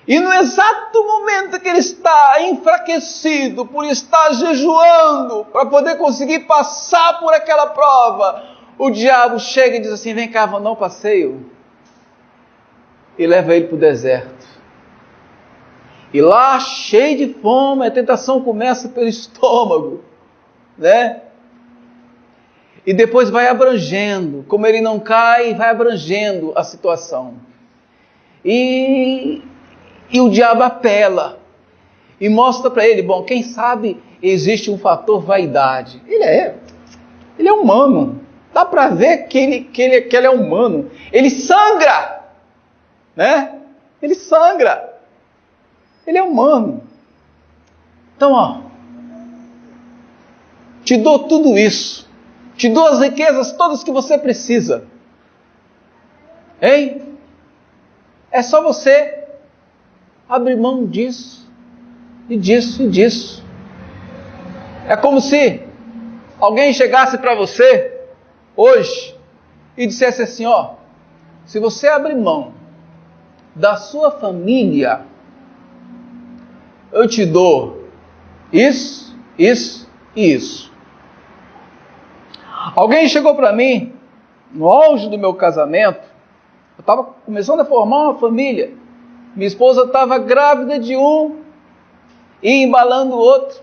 E no exato momento que ele está enfraquecido, por estar jejuando, para poder conseguir passar por aquela prova, o diabo chega e diz assim: vem cá, vamos dar um passeio. E leva ele para o deserto. E lá, cheio de fome, a tentação começa pelo estômago, né? E depois vai abrangendo, como ele não cai, vai abrangendo a situação. E o diabo apela e mostra para ele: bom, quem sabe existe um fator vaidade. Ele é humano, dá para ver que ele é humano. Ele sangra, né? Ele sangra. Ele é humano. Então, te dou tudo isso. Te dou as riquezas todas que você precisa. Hein? É só você abrir mão disso, e disso, e disso. É como se alguém chegasse para você hoje e dissesse assim: ó, se você abrir mão da sua família, eu te dou isso, isso e isso. Alguém chegou para mim, no auge do meu casamento, eu estava começando a formar uma família, minha esposa estava grávida de um e embalando o outro,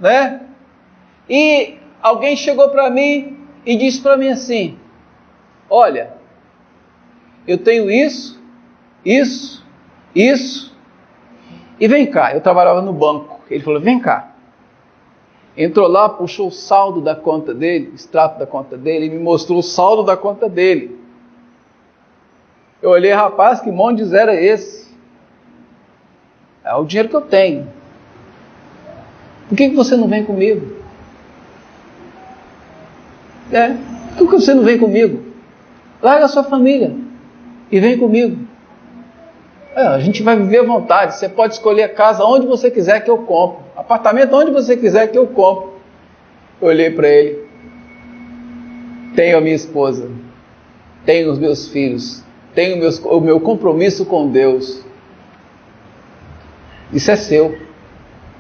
né? E alguém chegou para mim e disse para mim assim: olha, eu tenho isso, isso, isso, e vem cá. Eu trabalhava no banco. Ele falou: vem cá. Entrou lá, puxou o saldo da conta dele, o extrato da conta dele, e me mostrou o saldo da conta dele. Eu olhei, rapaz, que monte de zero é esse? É o dinheiro que eu tenho. Por que você não vem comigo? Por que você não vem comigo? Larga a sua família e vem comigo. A gente vai viver à vontade. Você pode escolher a casa onde você quiser que eu compro. Apartamento onde você quiser que eu compro. Eu olhei para ele. Tenho a minha esposa. Tenho os meus filhos. Tenho o meu compromisso com Deus. Isso é seu.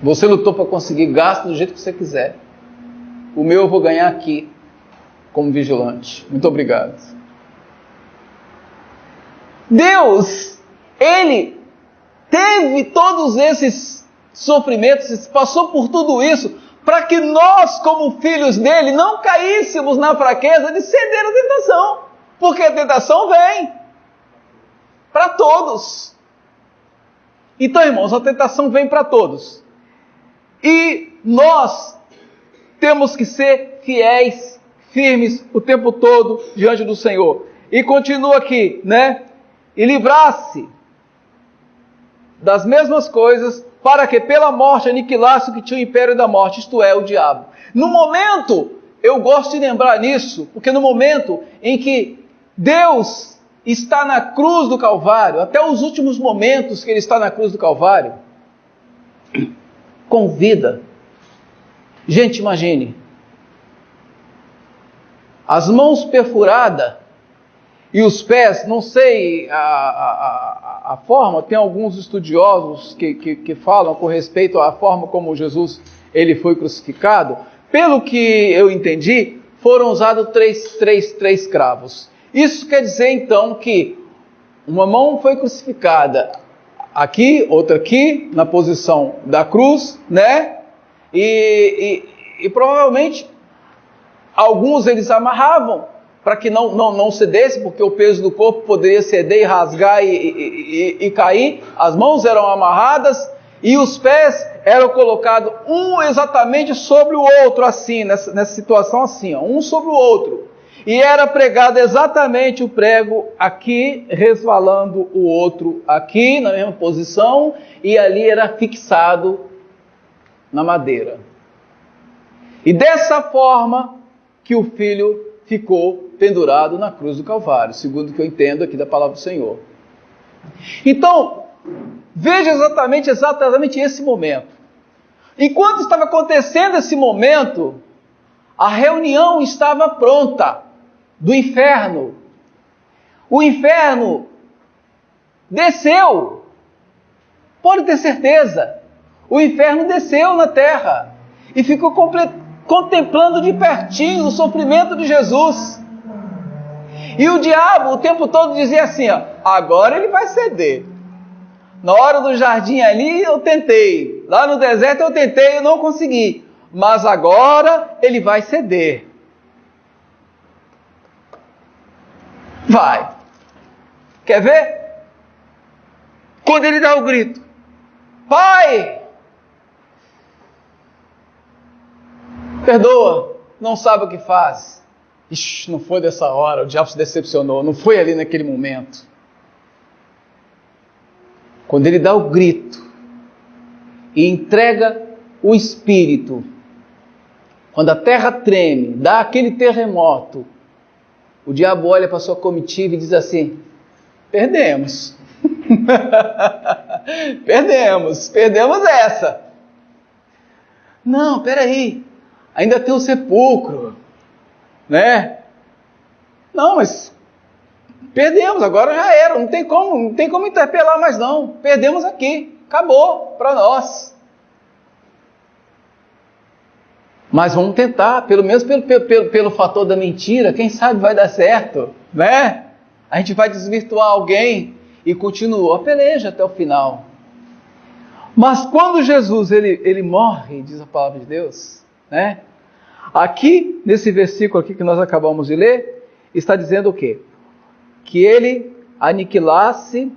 Você lutou para conseguir, gasto do jeito que você quiser. O meu eu vou ganhar aqui, como vigilante. Muito obrigado. Deus, Ele teve todos esses sofrimentos, passou por tudo isso, para que nós, como filhos dele, não caíssemos na fraqueza de ceder à tentação. Porque a tentação vem para todos. Então, irmãos, a tentação vem para todos. E nós temos que ser fiéis, firmes o tempo todo diante do Senhor. E continua aqui, né? E livrar-se das mesmas coisas, para que pela morte aniquilasse o que tinha o império da morte, isto é, o diabo. No momento, eu gosto de lembrar nisso, porque no momento em que Deus está na cruz do Calvário, até os últimos momentos que Ele está na cruz do Calvário, com vida. Gente, imagine, as mãos perfuradas e os pés, não sei a forma, tem alguns estudiosos que falam com respeito à forma como Jesus ele foi crucificado. Pelo que eu entendi, foram usados três cravos. Isso quer dizer então que uma mão foi crucificada aqui, outra aqui, na posição da cruz, né? E provavelmente alguns eles amarravam para que não cedesse, porque o peso do corpo poderia ceder e rasgar e cair. As mãos eram amarradas e os pés eram colocados um exatamente sobre o outro, assim, nessa situação assim, ó, um sobre o outro. E era pregado exatamente o prego aqui, resvalando o outro aqui, na mesma posição, e ali era fixado na madeira. E dessa forma que o Filho ficou pendurado na cruz do Calvário, segundo o que eu entendo aqui da palavra do Senhor. Então, veja exatamente esse momento. Enquanto estava acontecendo esse momento, a reunião estava pronta do inferno. O inferno desceu. Pode ter certeza. O inferno desceu na terra e ficou contemplando de pertinho o sofrimento de Jesus. E o diabo o tempo todo dizia assim, ó, agora ele vai ceder. Na hora do jardim ali eu tentei, lá no deserto eu tentei e não consegui, mas agora ele vai ceder. Vai. Quer ver? Quando ele dá o grito, Pai, perdoa, não sabe o que faz. Ixi, não foi dessa hora, o diabo se decepcionou, não foi ali naquele momento. Quando ele dá o grito e entrega o Espírito, quando a terra treme, dá aquele terremoto, o diabo olha para a sua comitiva e diz assim, perdemos. Perdemos essa. Não, peraí, ainda tem o sepulcro, né? Não, mas perdemos, agora já era, não tem como interpelar mais não, perdemos aqui, acabou para nós. Mas vamos tentar, pelo menos pelo fator da mentira, quem sabe vai dar certo, né? A gente vai desvirtuar alguém e continuou a peleja até o final. Mas quando Jesus ele morre, diz a palavra de Deus, né? Aqui, nesse versículo aqui que nós acabamos de ler, está dizendo o quê? Que ele aniquilasse,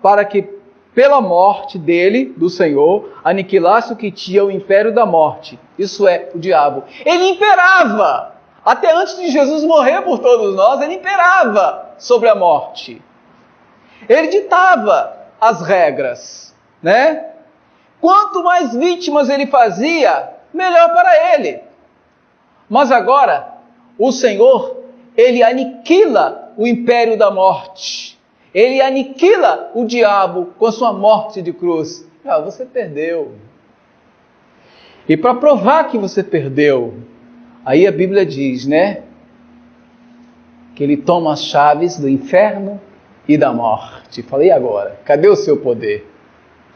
para que pela morte dele, do Senhor, aniquilasse o que tinha o império da morte, isso é, o diabo. Ele imperava, até antes de Jesus morrer por todos nós, ele imperava sobre a morte. Ele ditava as regras, né? Quanto mais vítimas ele fazia, melhor para ele. Mas agora, o Senhor, ele aniquila o império da morte. Ele aniquila o diabo com a sua morte de cruz. Ah, você perdeu. E para provar que você perdeu, aí a Bíblia diz, né? Que ele toma as chaves do inferno e da morte. Falei, agora? Cadê o seu poder?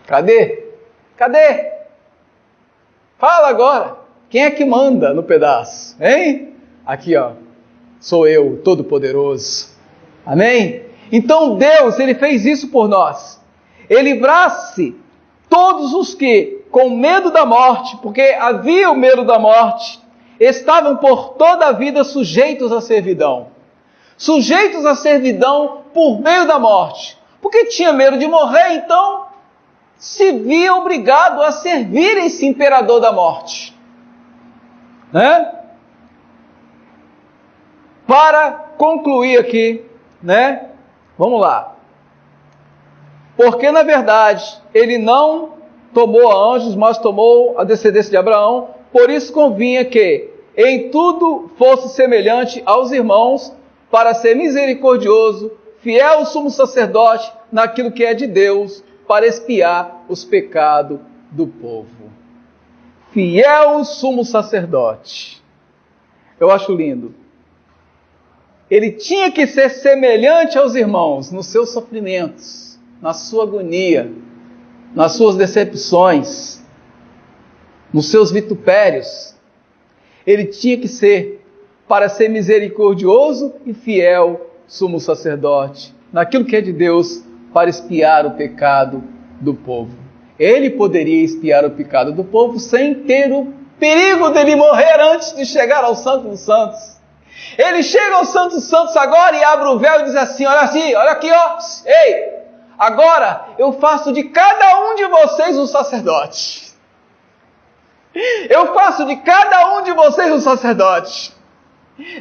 Cadê? Cadê? Fala agora. Quem é que manda no pedaço? Hein? Aqui, ó. Sou eu, Todo-Poderoso. Amém? Então Deus, ele fez isso por nós. Ele livrasse todos os que, com medo da morte, porque havia o medo da morte, estavam por toda a vida sujeitos à servidão. Sujeitos à servidão por meio da morte. Porque tinha medo de morrer, então se via obrigado a servir esse imperador da morte. Né? Para concluir aqui, né? Vamos lá. Porque, na verdade, ele não tomou anjos, mas tomou a descendência de Abraão. Por isso convinha que em tudo fosse semelhante aos irmãos, para ser misericordioso, fiel sumo sacerdote naquilo que é de Deus, para expiar os pecados do povo. Fiel sumo sacerdote. Eu acho lindo. Ele tinha que ser semelhante aos irmãos nos seus sofrimentos, na sua agonia, nas suas decepções, nos seus vitupérios. Ele tinha que ser, para ser misericordioso e fiel sumo sacerdote, naquilo que é de Deus, para expiar o pecado do povo. Ele poderia expiar o pecado do povo sem ter o perigo dele morrer antes de chegar ao Santo dos Santos. Ele chega ao Santo dos Santos agora e abre o véu e diz assim, olha aqui, ó, ei, agora eu faço de cada um de vocês um sacerdote. Eu faço de cada um de vocês um sacerdote.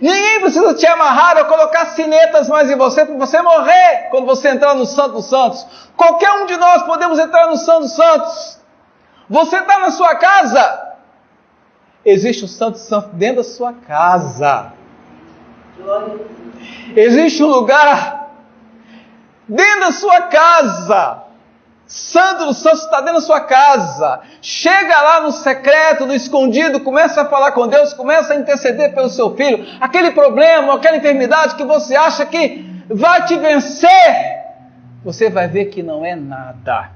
Ninguém precisa te amarrar ou colocar sinetas mais em você para você morrer quando você entrar no Santo dos Santos. Qualquer um de nós podemos entrar no Santo dos Santos. Você está na sua casa. Existe o Santo dos Santos dentro da sua casa. Existe um lugar dentro da sua casa. Santo dos Santos está dentro da sua casa. Chega lá no secreto, no escondido, começa a falar com Deus, começa a interceder pelo seu filho. Aquele problema, aquela enfermidade que você acha que vai te vencer, você vai ver que não é nada.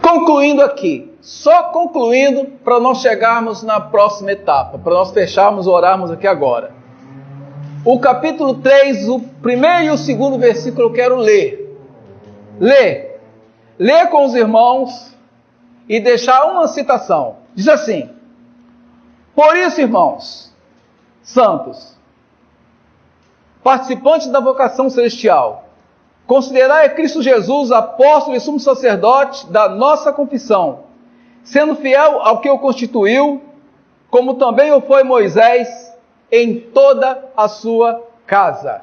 Concluindo aqui, só concluindo para nós chegarmos na próxima etapa, para nós fecharmos, orarmos aqui agora. O capítulo 3, o primeiro e o segundo versículo eu quero ler. Lê com os irmãos e deixar uma citação. Diz assim: por isso, irmãos santos, participantes da vocação celestial, considerai a Cristo Jesus apóstolo e sumo sacerdote da nossa confissão, sendo fiel ao que o constituiu, como também o foi Moisés, em toda a sua casa.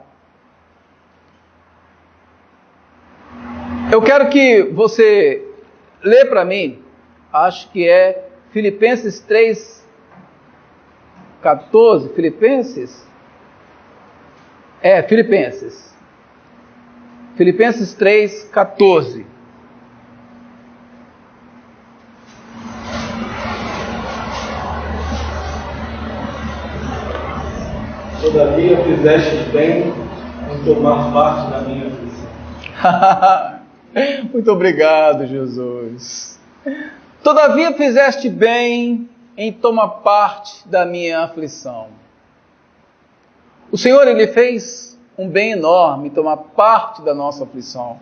Eu quero que você lê para mim, acho que é Filipenses 3:14, Filipenses 3:14. Todavia fizeste bem em tomar parte da minha aflição. Muito obrigado, Jesus. Todavia fizeste bem em tomar parte da minha aflição. O Senhor, Ele fez um bem enorme em tomar parte da nossa aflição.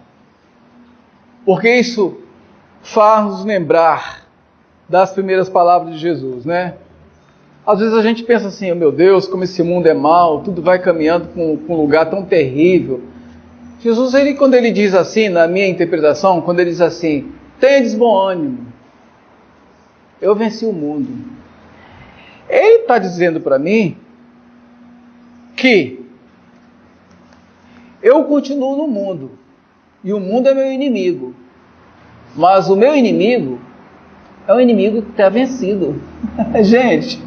Porque isso faz nos lembrar das primeiras palavras de Jesus, né? Às vezes a gente pensa assim, oh, meu Deus, como esse mundo é mau, tudo vai caminhando para um lugar tão terrível. Jesus, quando ele diz assim, na minha interpretação, quando ele diz assim, tendes bom ânimo, eu venci o mundo. Ele está dizendo para mim que Eu continuo no mundo, e o mundo é meu inimigo, mas o meu inimigo é um inimigo que está vencido. Gente,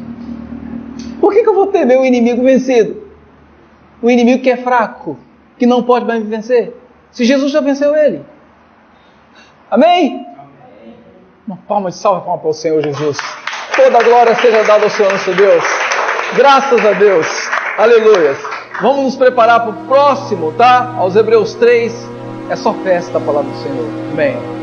por que eu vou temer um inimigo vencido? Um inimigo que é fraco, que não pode mais me vencer, se Jesus já venceu ele. Amém? Uma palma de salva para o Senhor Jesus. Toda a glória seja dada ao Senhor nosso Deus. Graças a Deus. Aleluia. Vamos nos preparar para o próximo, tá? Aos Hebreus 3. É só festa a palavra do Senhor. Amém.